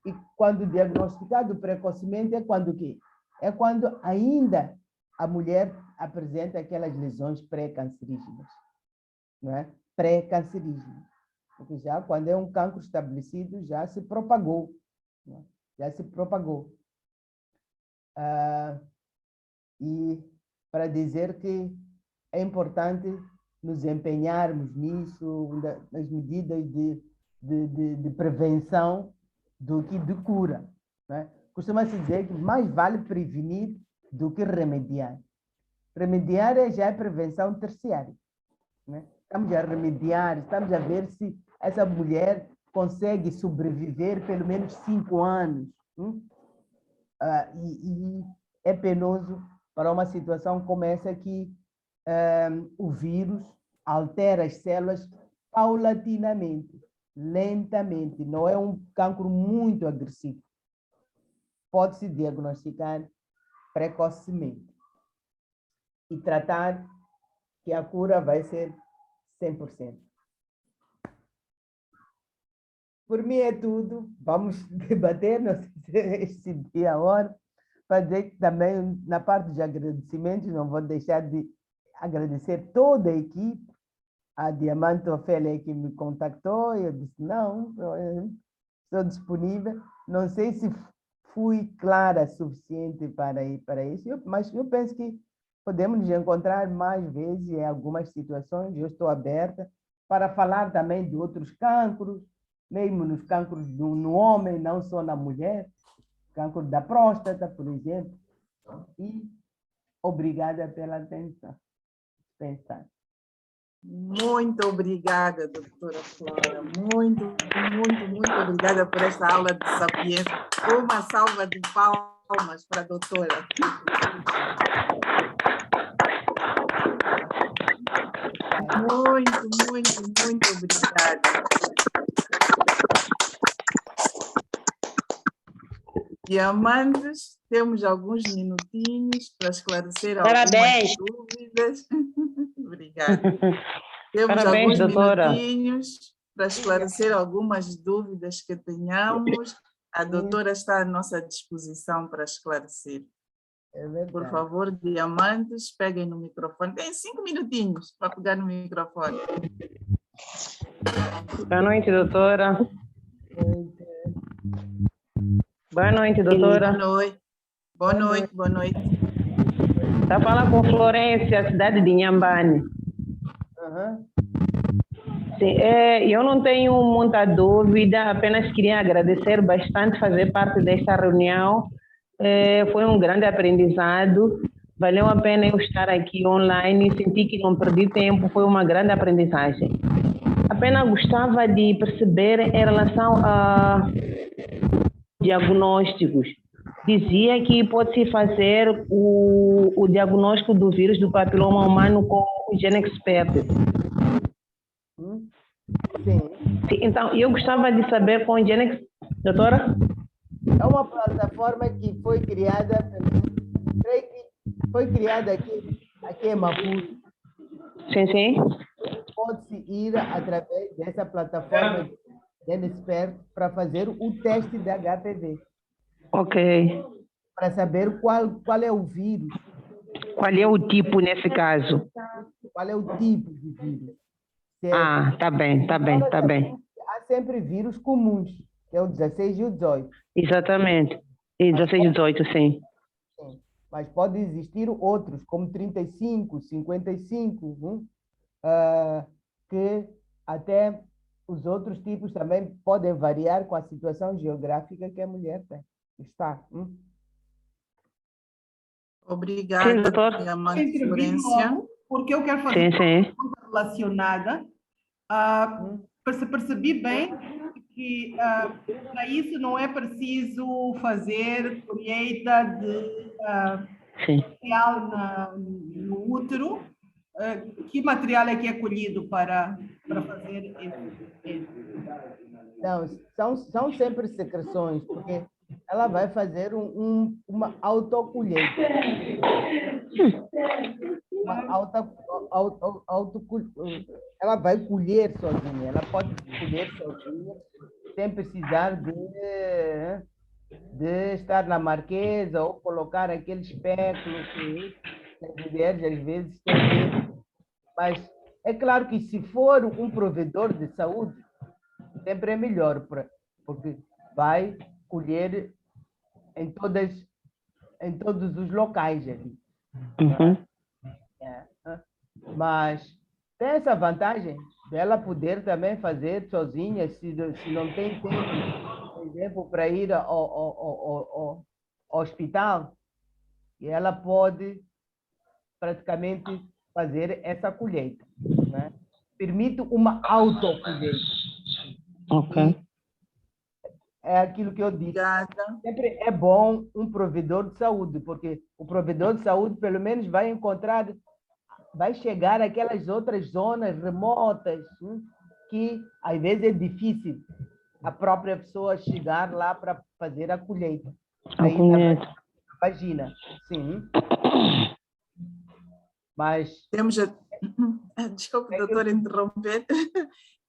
E quando diagnosticado precocemente é quando o quê? É quando ainda a mulher apresenta aquelas lesões pré-cancerígenas, não é? Pré-cancerígenas. Porque já quando é um cancro estabelecido, já se propagou, não é? Já se propagou. E para dizer que é importante nos empenharmos nisso, nas medidas de prevenção do que de cura. Né? Costuma-se dizer que mais vale prevenir do que remediar. Remediar já é prevenção terciária. Né? Estamos a remediar, estamos a ver se essa mulher consegue sobreviver pelo menos 5 anos. E é penoso para uma situação como essa que o vírus altera as células paulatinamente, lentamente. Não é um cancro muito agressivo. Pode-se diagnosticar precocemente e tratar que a cura vai ser 100%. Por mim é tudo. Vamos debater, não sei se este dia a hora, para dizer que também, na parte de agradecimentos, não vou deixar de agradecer toda a equipe, a Diamante Ofélia que me contactou, eu disse, não, estou disponível. Não sei se fui clara o suficiente para isso, mas eu penso que podemos nos encontrar mais vezes em algumas situações. Eu estou aberta para falar também de outros cancros, mesmo nos cancros no homem, não só na mulher, cancro da próstata, por exemplo. E obrigada pela atenção. Pensar. Muito obrigada, doutora Flora. Muito obrigada por esta aula de sapiência. Uma salva de palmas para a doutora. Muito obrigada. Diamantes, temos alguns minutinhos para esclarecer algumas dúvidas. Obrigada. Temos Parabéns, alguns doutora. minutinhos para esclarecer algumas dúvidas que tenhamos. A doutora está à nossa disposição para esclarecer. Por favor, Diamantes, peguem no microfone. Tem 5 minutinhos para pegar no microfone. Boa noite, doutora. Boa noite, doutora. Boa noite. Está falando com Florência, cidade de Inhambane. Sim, eu não tenho muita dúvida, apenas queria agradecer bastante fazer parte desta reunião. Foi um grande aprendizado. Valeu a pena eu estar aqui online, senti que não perdi tempo, foi uma grande aprendizagem. Apenas gostava de perceber em relação a diagnósticos. Dizia que pode-se fazer o diagnóstico do vírus do papiloma humano com o GeneXpert. Sim. Então, eu gostava de saber com o GeneXpert. Doutora? É uma plataforma que foi criada, aqui em Maputo. Sim. Pode-se ir através dessa plataforma GeneXpert para fazer o teste de HPV. Ok. Para saber qual é o vírus. Qual é o tipo nesse caso? Qual é o tipo de vírus? Certo? Tá bem. Há sempre vírus comuns, que é o 16 e o 18. Exatamente. 16 e 18, sim. Sim. Mas pode existir outros, como 35, 55, que até os outros tipos também podem variar com a situação geográfica que a mulher tem. Está. Obrigada, doutor. Diamante Intervir Florência. logo, porque eu quero fazer Sim, uma sim. pergunta relacionada. Percebi bem que para isso não é preciso fazer colheita de Sim. material no útero. Que material é que é colhido para fazer esse? Não, são sempre secreções, porque ela vai fazer uma autocolheita. Ela vai colher sozinha, ela pode colher sozinha, sem precisar de estar na marquesa ou colocar aquele espéculo que as mulheres às vezes têm medo. Mas é claro que se for um provedor de saúde, sempre é melhor, porque vai colher em todos os locais ali. Uhum. Mas tem essa vantagem dela poder também fazer sozinha, se não tem tempo, por exemplo, para ir ao hospital, e ela pode praticamente fazer essa colheita, né? Permite uma autocolheita. Ok. É aquilo que eu disse. Obrigada. Sempre é bom um provedor de saúde, porque o provedor de saúde, pelo menos, vai chegar àquelas outras zonas remotas, que às vezes é difícil a própria pessoa chegar lá para fazer a colheita. Aí Alcunhete. vagina, sim. Mas Temos a... Desculpe, doutora, interromper.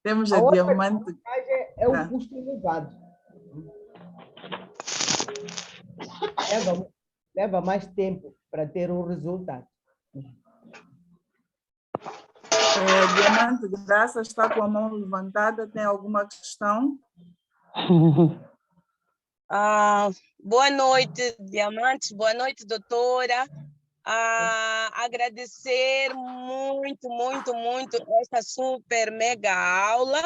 Temos a a outra Diamante. vantagem é o custo elevado. Leva mais tempo para ter um resultado. Diamante Graça está com a mão levantada. Tem alguma questão? Boa noite, Diamantes. Boa noite, doutora. Agradecer muito, muito, muito esta super mega aula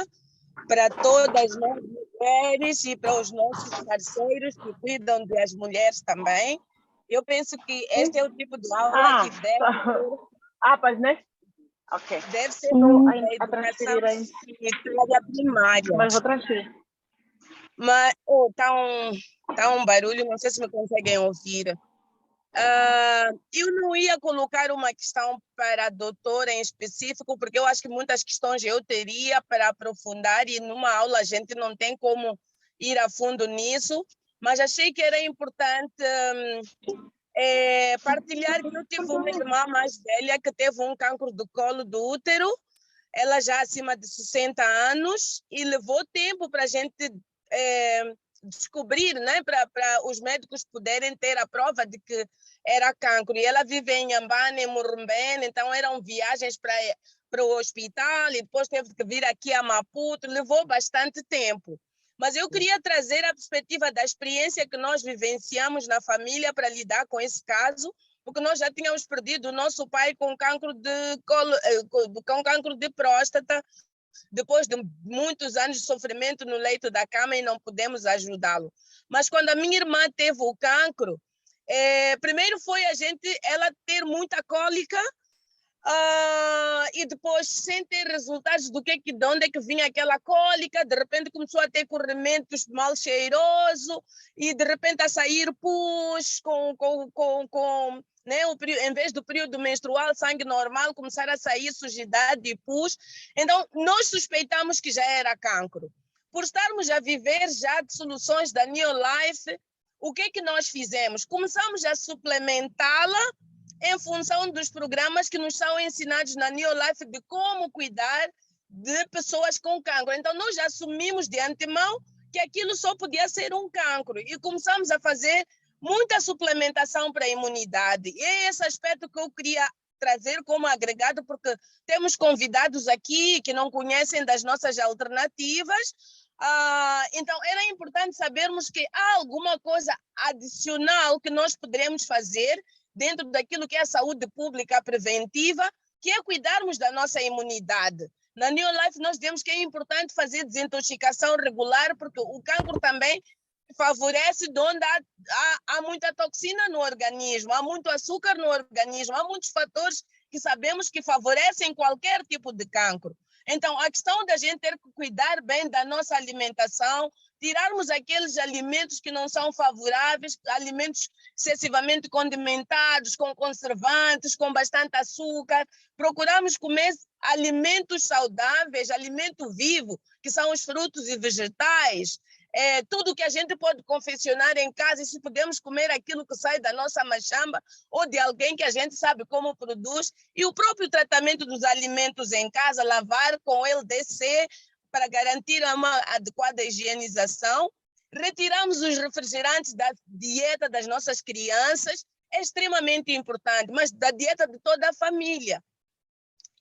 para todas nós mulheres e para os nossos parceiros que cuidam das mulheres também. Eu penso que este é o tipo de aula que deve ser a educação sanitária primária. Mas vou transferir. Mas tá um barulho, não sei se me conseguem ouvir. Eu não ia colocar uma questão para a doutora em específico, porque eu acho que muitas questões eu teria para aprofundar e numa aula a gente não tem como ir a fundo nisso, mas achei que era importante partilhar que eu tive uma irmã mais velha que teve um cancro do colo do útero, ela já acima de 60 anos, e levou tempo para a gente descobrir, né, para os médicos poderem ter a prova de que era cancro. E ela vive em Inhambane, em Murumbene, então eram viagens para o hospital e depois teve que vir aqui a Maputo, levou bastante tempo. Mas eu queria trazer a perspectiva da experiência que nós vivenciamos na família para lidar com esse caso, porque nós já tínhamos perdido o nosso pai com cancro com cancro de próstata, depois de muitos anos de sofrimento no leito da cama, e não pudemos ajudá-lo. Mas quando a minha irmã teve o cancro, primeiro foi ela ter muita cólica, e depois, sem ter resultados de onde é que vinha aquela cólica, de repente começou a ter corrimentos mal cheiroso, e de repente a sair pus né, em vez do período menstrual, sangue normal, começar a sair sujidade e pus. Então, nós suspeitamos que já era cancro. Por estarmos a viver já de soluções da Neolife, o que é que nós fizemos? Começamos a suplementá-la em função dos programas que nos são ensinados na Neolife de como cuidar de pessoas com cancro. Então, nós já assumimos de antemão que aquilo só podia ser um cancro e começamos a fazer muita suplementação para a imunidade. E é esse aspecto que eu queria trazer como agregado, porque temos convidados aqui que não conhecem das nossas alternativas. Então, era importante sabermos que há alguma coisa adicional que nós poderemos fazer dentro daquilo que é a saúde pública preventiva, que é cuidarmos da nossa imunidade. Na New Life nós dizemos que é importante fazer desintoxicação regular, porque o cancro também favorece de onde há muita toxina no organismo, há muito açúcar no organismo, há muitos fatores que sabemos que favorecem qualquer tipo de cancro. Então, a questão da gente ter que cuidar bem da nossa alimentação, tirarmos aqueles alimentos que não são favoráveis, alimentos excessivamente condimentados, com conservantes, com bastante açúcar. Procuramos comer alimentos saudáveis, alimento vivo, que são os frutos e vegetais. Tudo que a gente pode confeccionar em casa, e se podemos comer aquilo que sai da nossa machamba ou de alguém que a gente sabe como produz, e o próprio tratamento dos alimentos em casa, lavar com LDC para garantir uma adequada higienização. Retiramos os refrigerantes da dieta das nossas crianças, é extremamente importante, mas da dieta de toda a família.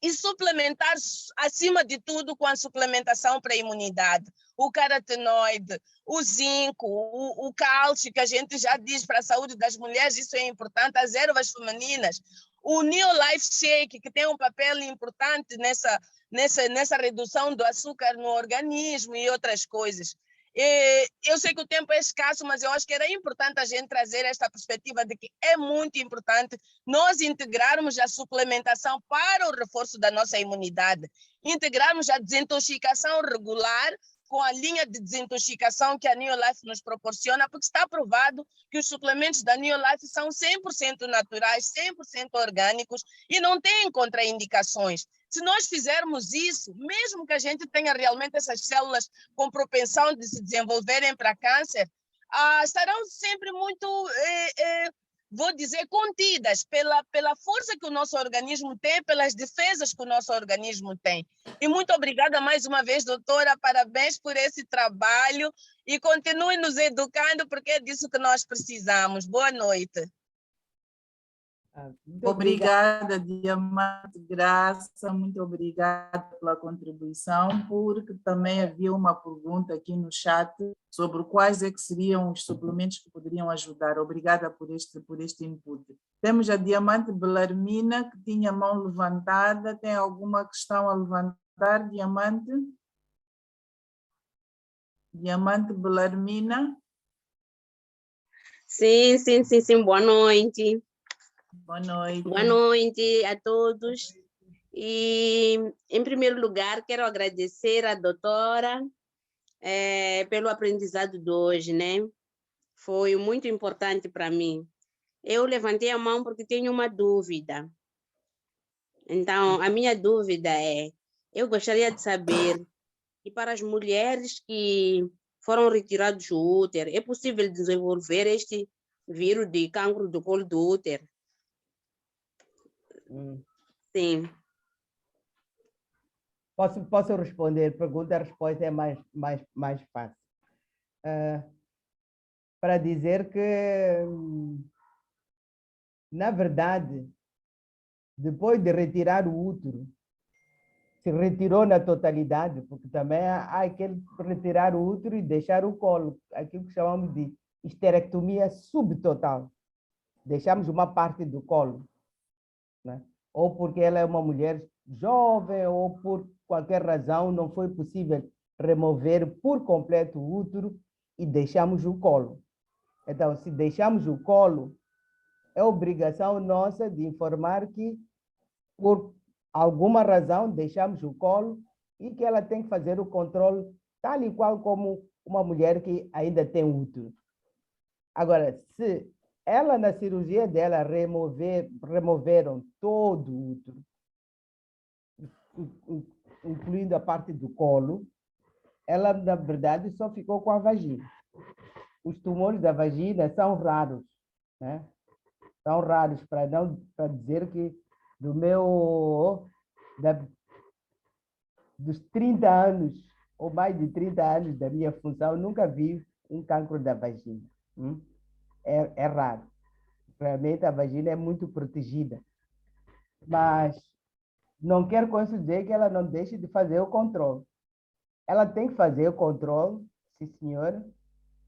E suplementar, acima de tudo, com a suplementação para a imunidade. O carotenoide, o zinco, o cálcio, que a gente já diz para a saúde das mulheres, isso é importante, as ervas femininas. O New Life Shake, que tem um papel importante nessa redução do açúcar no organismo e outras coisas. Eu sei que o tempo é escasso, mas eu acho que era importante a gente trazer esta perspectiva de que é muito importante nós integrarmos a suplementação para o reforço da nossa imunidade, integrarmos a desintoxicação regular com a linha de desintoxicação que a New Life nos proporciona, porque está provado que os suplementos da New Life são 100% naturais, 100% orgânicos e não têm contraindicações. Se nós fizermos isso, mesmo que a gente tenha realmente essas células com propensão de se desenvolverem para câncer, estarão sempre muito, vou dizer, contidas pela força que o nosso organismo tem, pelas defesas que o nosso organismo tem. E muito obrigada mais uma vez, doutora, parabéns por esse trabalho e continue nos educando, porque é disso que nós precisamos. Boa noite. Obrigada, Diamante Graça, muito obrigada pela contribuição, porque também havia uma pergunta aqui no chat sobre quais é que seriam os suplementos que poderiam ajudar. Obrigada por este input. Temos a Diamante Belarmina, que tinha a mão levantada. Tem alguma questão a levantar, Diamante? Diamante Belarmina? Sim, boa noite. Boa noite. Boa noite a todos. E, em primeiro lugar, quero agradecer à doutora pelo aprendizado de hoje, né? Foi muito importante para mim. Eu levantei a mão porque tenho uma dúvida. Então, a minha dúvida eu gostaria de saber que para as mulheres que foram retirados do útero, é possível desenvolver este vírus de cancro do colo do útero? Sim. Posso responder? Pergunta e resposta é mais fácil. Para dizer que, na verdade, depois de retirar o útero, se retirou na totalidade, porque também há aquele retirar o útero e deixar o colo, aquilo que chamamos de esterectomia subtotal. Deixamos uma parte do colo, né? Ou porque ela é uma mulher jovem, ou por qualquer razão não foi possível remover por completo o útero e deixamos o colo. Então, se deixamos o colo, é obrigação nossa de informar que, por alguma razão, deixamos o colo e que ela tem que fazer o controle tal e qual como uma mulher que ainda tem útero. Agora, se ela, na cirurgia dela, removeram todo o útero, incluindo a parte do colo, ela, na verdade, só ficou com a vagina. Os tumores da vagina são raros, né? São raros, para dizer que dos 30 anos, ou mais de 30 anos da minha função, nunca vi um cancro da vagina. É raro. Realmente a vagina é muito protegida. Mas não quero com isso dizer que ela não deixe de fazer o controle. Ela tem que fazer o controle, sim senhora,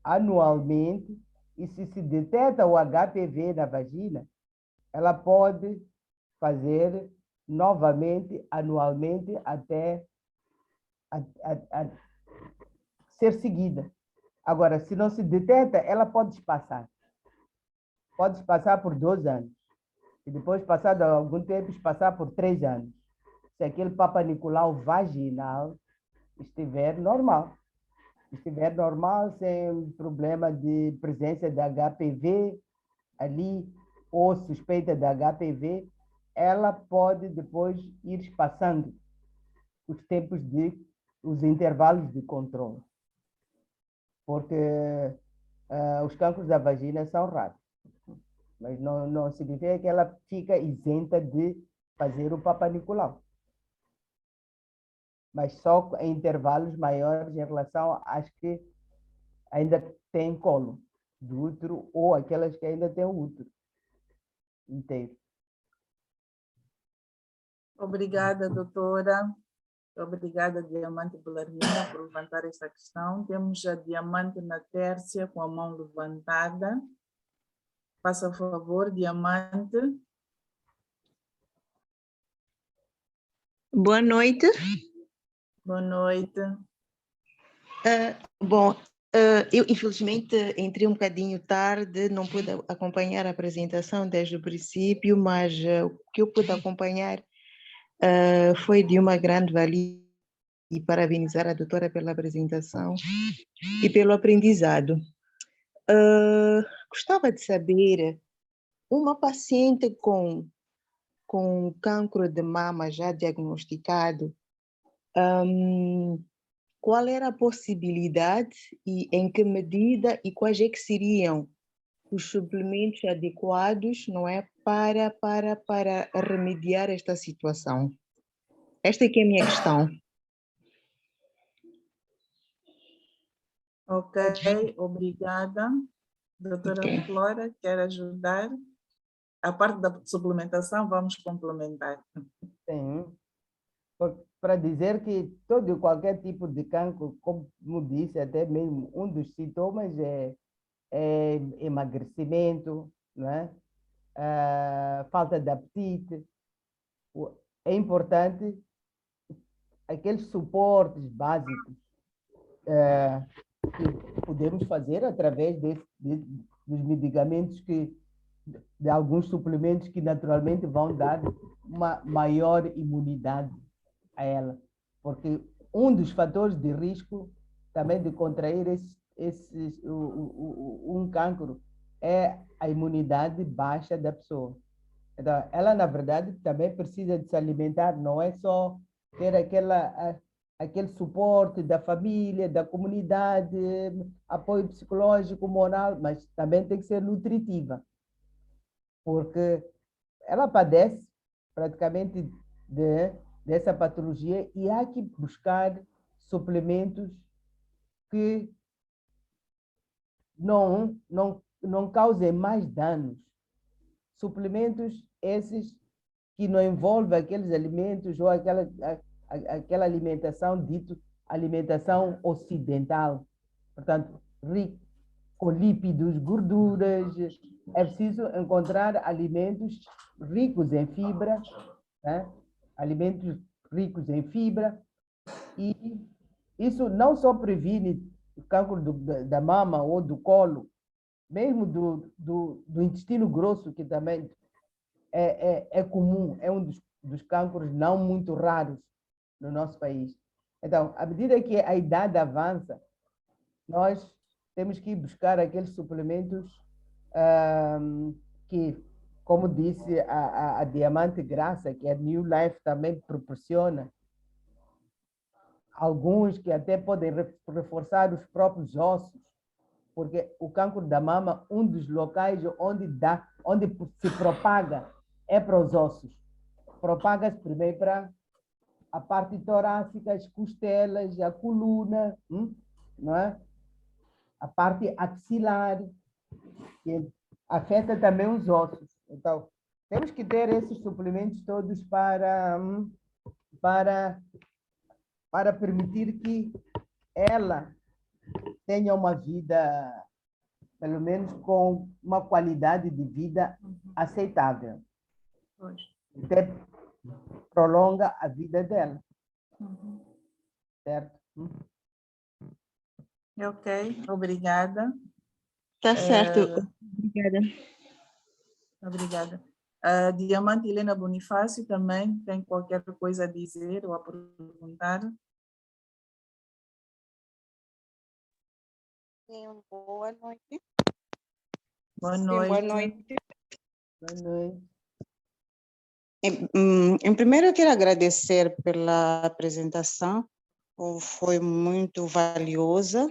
anualmente, e se detecta o HPV na vagina, ela pode fazer novamente, anualmente, até a ser seguida. Agora, se não se detecta, ela pode espaçar. Pode espaçar por 2 anos. E depois, passado algum tempo, espaçar por 3 anos. Se aquele Papa Nicolau vaginal estiver normal. Estiver normal, sem problema de presença de HPV ali, ou suspeita de HPV, ela pode depois ir espaçando os intervalos de controle. Porque os cancros da vagina são raros. Mas não significa que ela fica isenta de fazer o Papa Nicolau. Mas só em intervalos maiores em relação às que ainda têm colo do útero ou aquelas que ainda têm o útero inteiro. Obrigada, doutora. Obrigada, Diamante Belarmina, por levantar esta questão. Temos a Diamante na Tércia com a mão levantada. Faça o favor, Diamante. Boa noite. Boa noite. Eu infelizmente entrei um bocadinho tarde, não pude acompanhar a apresentação desde o princípio, mas o que eu pude acompanhar foi de uma grande valia e parabenizar a doutora pela apresentação e pelo aprendizado. Gostava de saber, uma paciente com cancro de mama já diagnosticado, qual era a possibilidade e em que medida e quais é que seriam os suplementos adequados, não é, para remediar esta situação? Esta é que é a minha questão. Ok, obrigada. Doutora Ok. Flora, quer ajudar? A parte da suplementação, vamos complementar. Sim. Para dizer que todo e qualquer tipo de cancro, como disse, até mesmo um dos sintomas é emagrecimento, não é? Falta de apetite. É importante aqueles suportes básicos que podemos fazer através dos medicamentos de alguns suplementos que naturalmente vão dar uma maior imunidade a ela. Porque um dos fatores de risco também de contrair um cancro é a imunidade baixa da pessoa. Então, ela, na verdade, também precisa de se alimentar, não é só ter aquele suporte da família, da comunidade, apoio psicológico, moral, mas também tem que ser nutritiva, porque ela padece praticamente dessa patologia e há que buscar suplementos que não causem mais danos. Suplementos esses que não envolvem aqueles alimentos ou aquela alimentação dito alimentação ocidental. Portanto, rico com lípidos, gorduras. É preciso encontrar alimentos ricos em fibra, né? Alimentos ricos em fibra, e isso não só previne o cancro da mama ou do colo, mesmo do intestino grosso, que também é comum, é um dos cancros não muito raros no nosso país. Então, à medida que a idade avança, nós temos que buscar aqueles suplementos que, como disse a Diamante Graça, que a New Life também proporciona, alguns que até podem reforçar os próprios ossos, porque o cancro da mama, um dos locais onde se propaga é para os ossos. Propaga-se primeiro para a parte torácica, as costelas, a coluna, não é? A parte axilar, que afeta também os ossos. Então, temos que ter esses suplementos todos para permitir que ela tenha uma vida, pelo menos com uma qualidade de vida aceitável. Até prolonga a vida dela. certo? Ok, obrigada. Tá certo. Obrigada. Obrigada. Diamante Helena Bonifácio também tem qualquer coisa a dizer ou a perguntar? Sim, boa noite. Boa Sim, noite. boa noite. Boa noite. Em primeiro, eu quero agradecer pela apresentação, foi muito valiosa,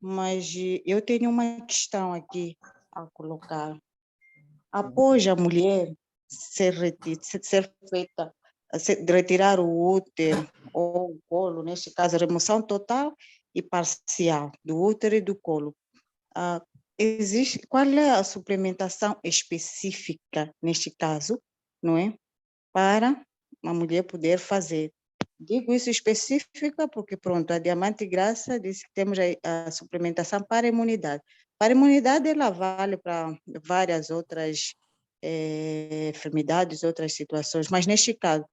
mas eu tenho uma questão aqui a colocar. Após a mulher ser feita, retirar o útero ou o colo, neste caso, remoção total e parcial do útero e do colo, qual é a suplementação específica neste caso, não é? Para uma mulher poder fazer. Digo isso específica porque, pronto, a Diamante Graça disse que temos a suplementação para a imunidade. Para a imunidade, ela vale para várias outras enfermidades, outras situações, mas neste caso,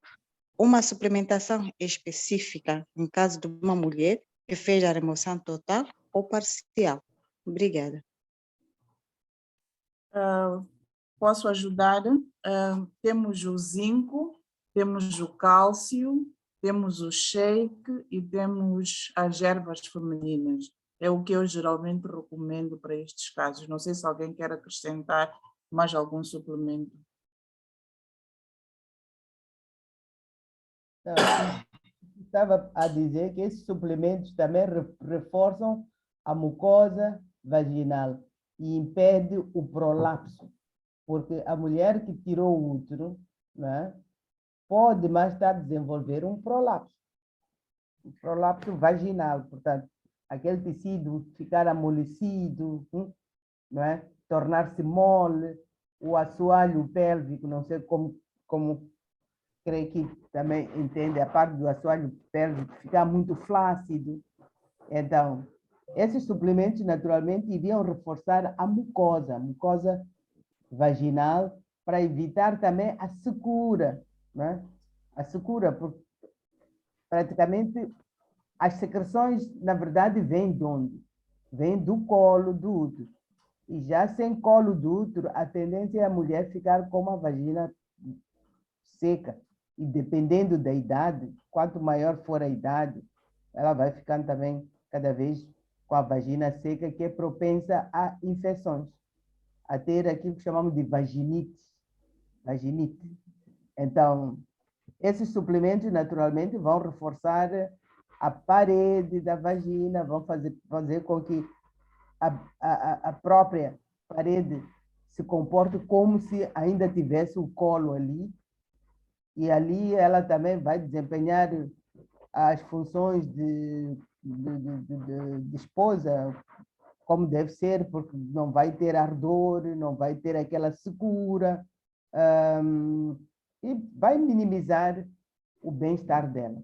uma suplementação específica, em caso de uma mulher que fez a remoção total ou parcial. Obrigada. Posso ajudar? Temos o zinco, temos o cálcio, temos o shake e temos as ervas femininas. É o que eu geralmente recomendo para estes casos. Não sei se alguém quer acrescentar mais algum suplemento. Não, estava a dizer que esses suplementos também reforçam a mucosa vaginal e impede o prolapso, porque a mulher que tirou o útero, né, pode mais tarde desenvolver um prolapso vaginal, portanto, aquele tecido ficar amolecido, não é? Tornar-se mole, o assoalho pélvico, não sei como creio que também entende a parte do assoalho pélvico, ficar muito flácido. Então, esses suplementos, naturalmente, iriam reforçar a mucosa vaginal, para evitar também a secura, né? A secura, porque praticamente as secreções, na verdade, vêm de onde? Vêm do colo do útero. E já sem colo do útero, a tendência é a mulher ficar com uma vagina seca. E dependendo da idade, quanto maior for a idade, ela vai ficando também cada vez com a vagina seca, que é propensa a infecções, a ter aquilo que chamamos de vaginite. Então, esses suplementos, naturalmente, vão reforçar a parede da vagina, vão fazer com que a própria parede se comporte como se ainda tivesse o colo ali, e ali ela também vai desempenhar as funções de esposa, como deve ser, porque não vai ter ardor, não vai ter aquela secura, e vai minimizar o bem-estar dela.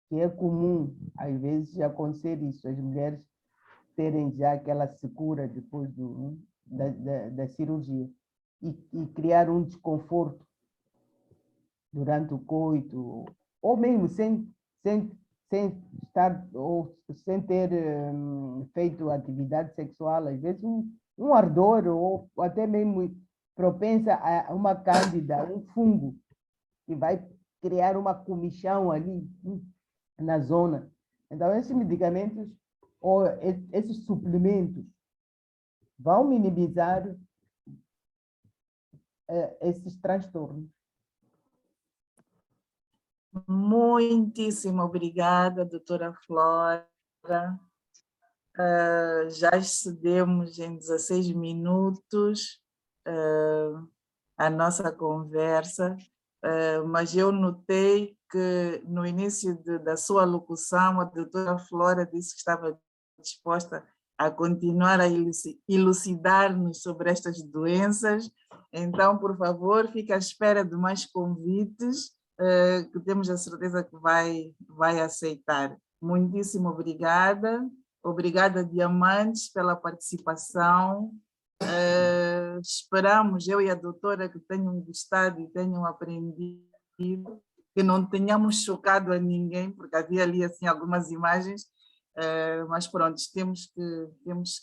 Que é comum, às vezes, acontecer isso, as mulheres terem já aquela secura depois da cirurgia e criar um desconforto durante o coito, ou mesmo sem estar, ou sem ter feito atividade sexual, às vezes um ardor, ou até mesmo propensa a uma cândida, um fungo, que vai criar uma comichão ali na zona. Então, esses medicamentos, ou esses suplementos, vão minimizar esses transtornos. Muitíssimo obrigada, doutora Flora. Já excedemos em 16 minutos a nossa conversa, mas eu notei que no início da sua locução, a doutora Flora disse que estava disposta a continuar a elucidar-nos sobre estas doenças. Então, por favor, fique à espera de mais convites, que temos a certeza que vai aceitar. Muitíssimo obrigada. Obrigada, Diamantes, pela participação. Esperamos, eu e a doutora, que tenham gostado e tenham aprendido. que não tenhamos chocado a ninguém, porque havia ali assim algumas imagens, mas pronto, temos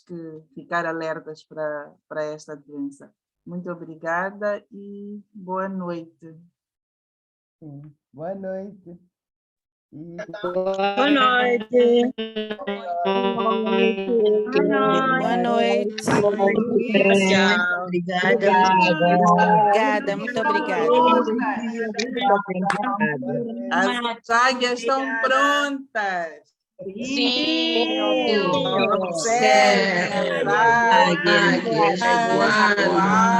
que ficar alertas para esta doença. Muito obrigada e boa noite. Sim. Boa noite. E... Boa noite. Boa noite. Tchau. Obrigada. Obrigada, muito obrigada. As águias estão prontas. Sim. Certo. Águias voando.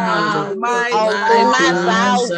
Mais alto.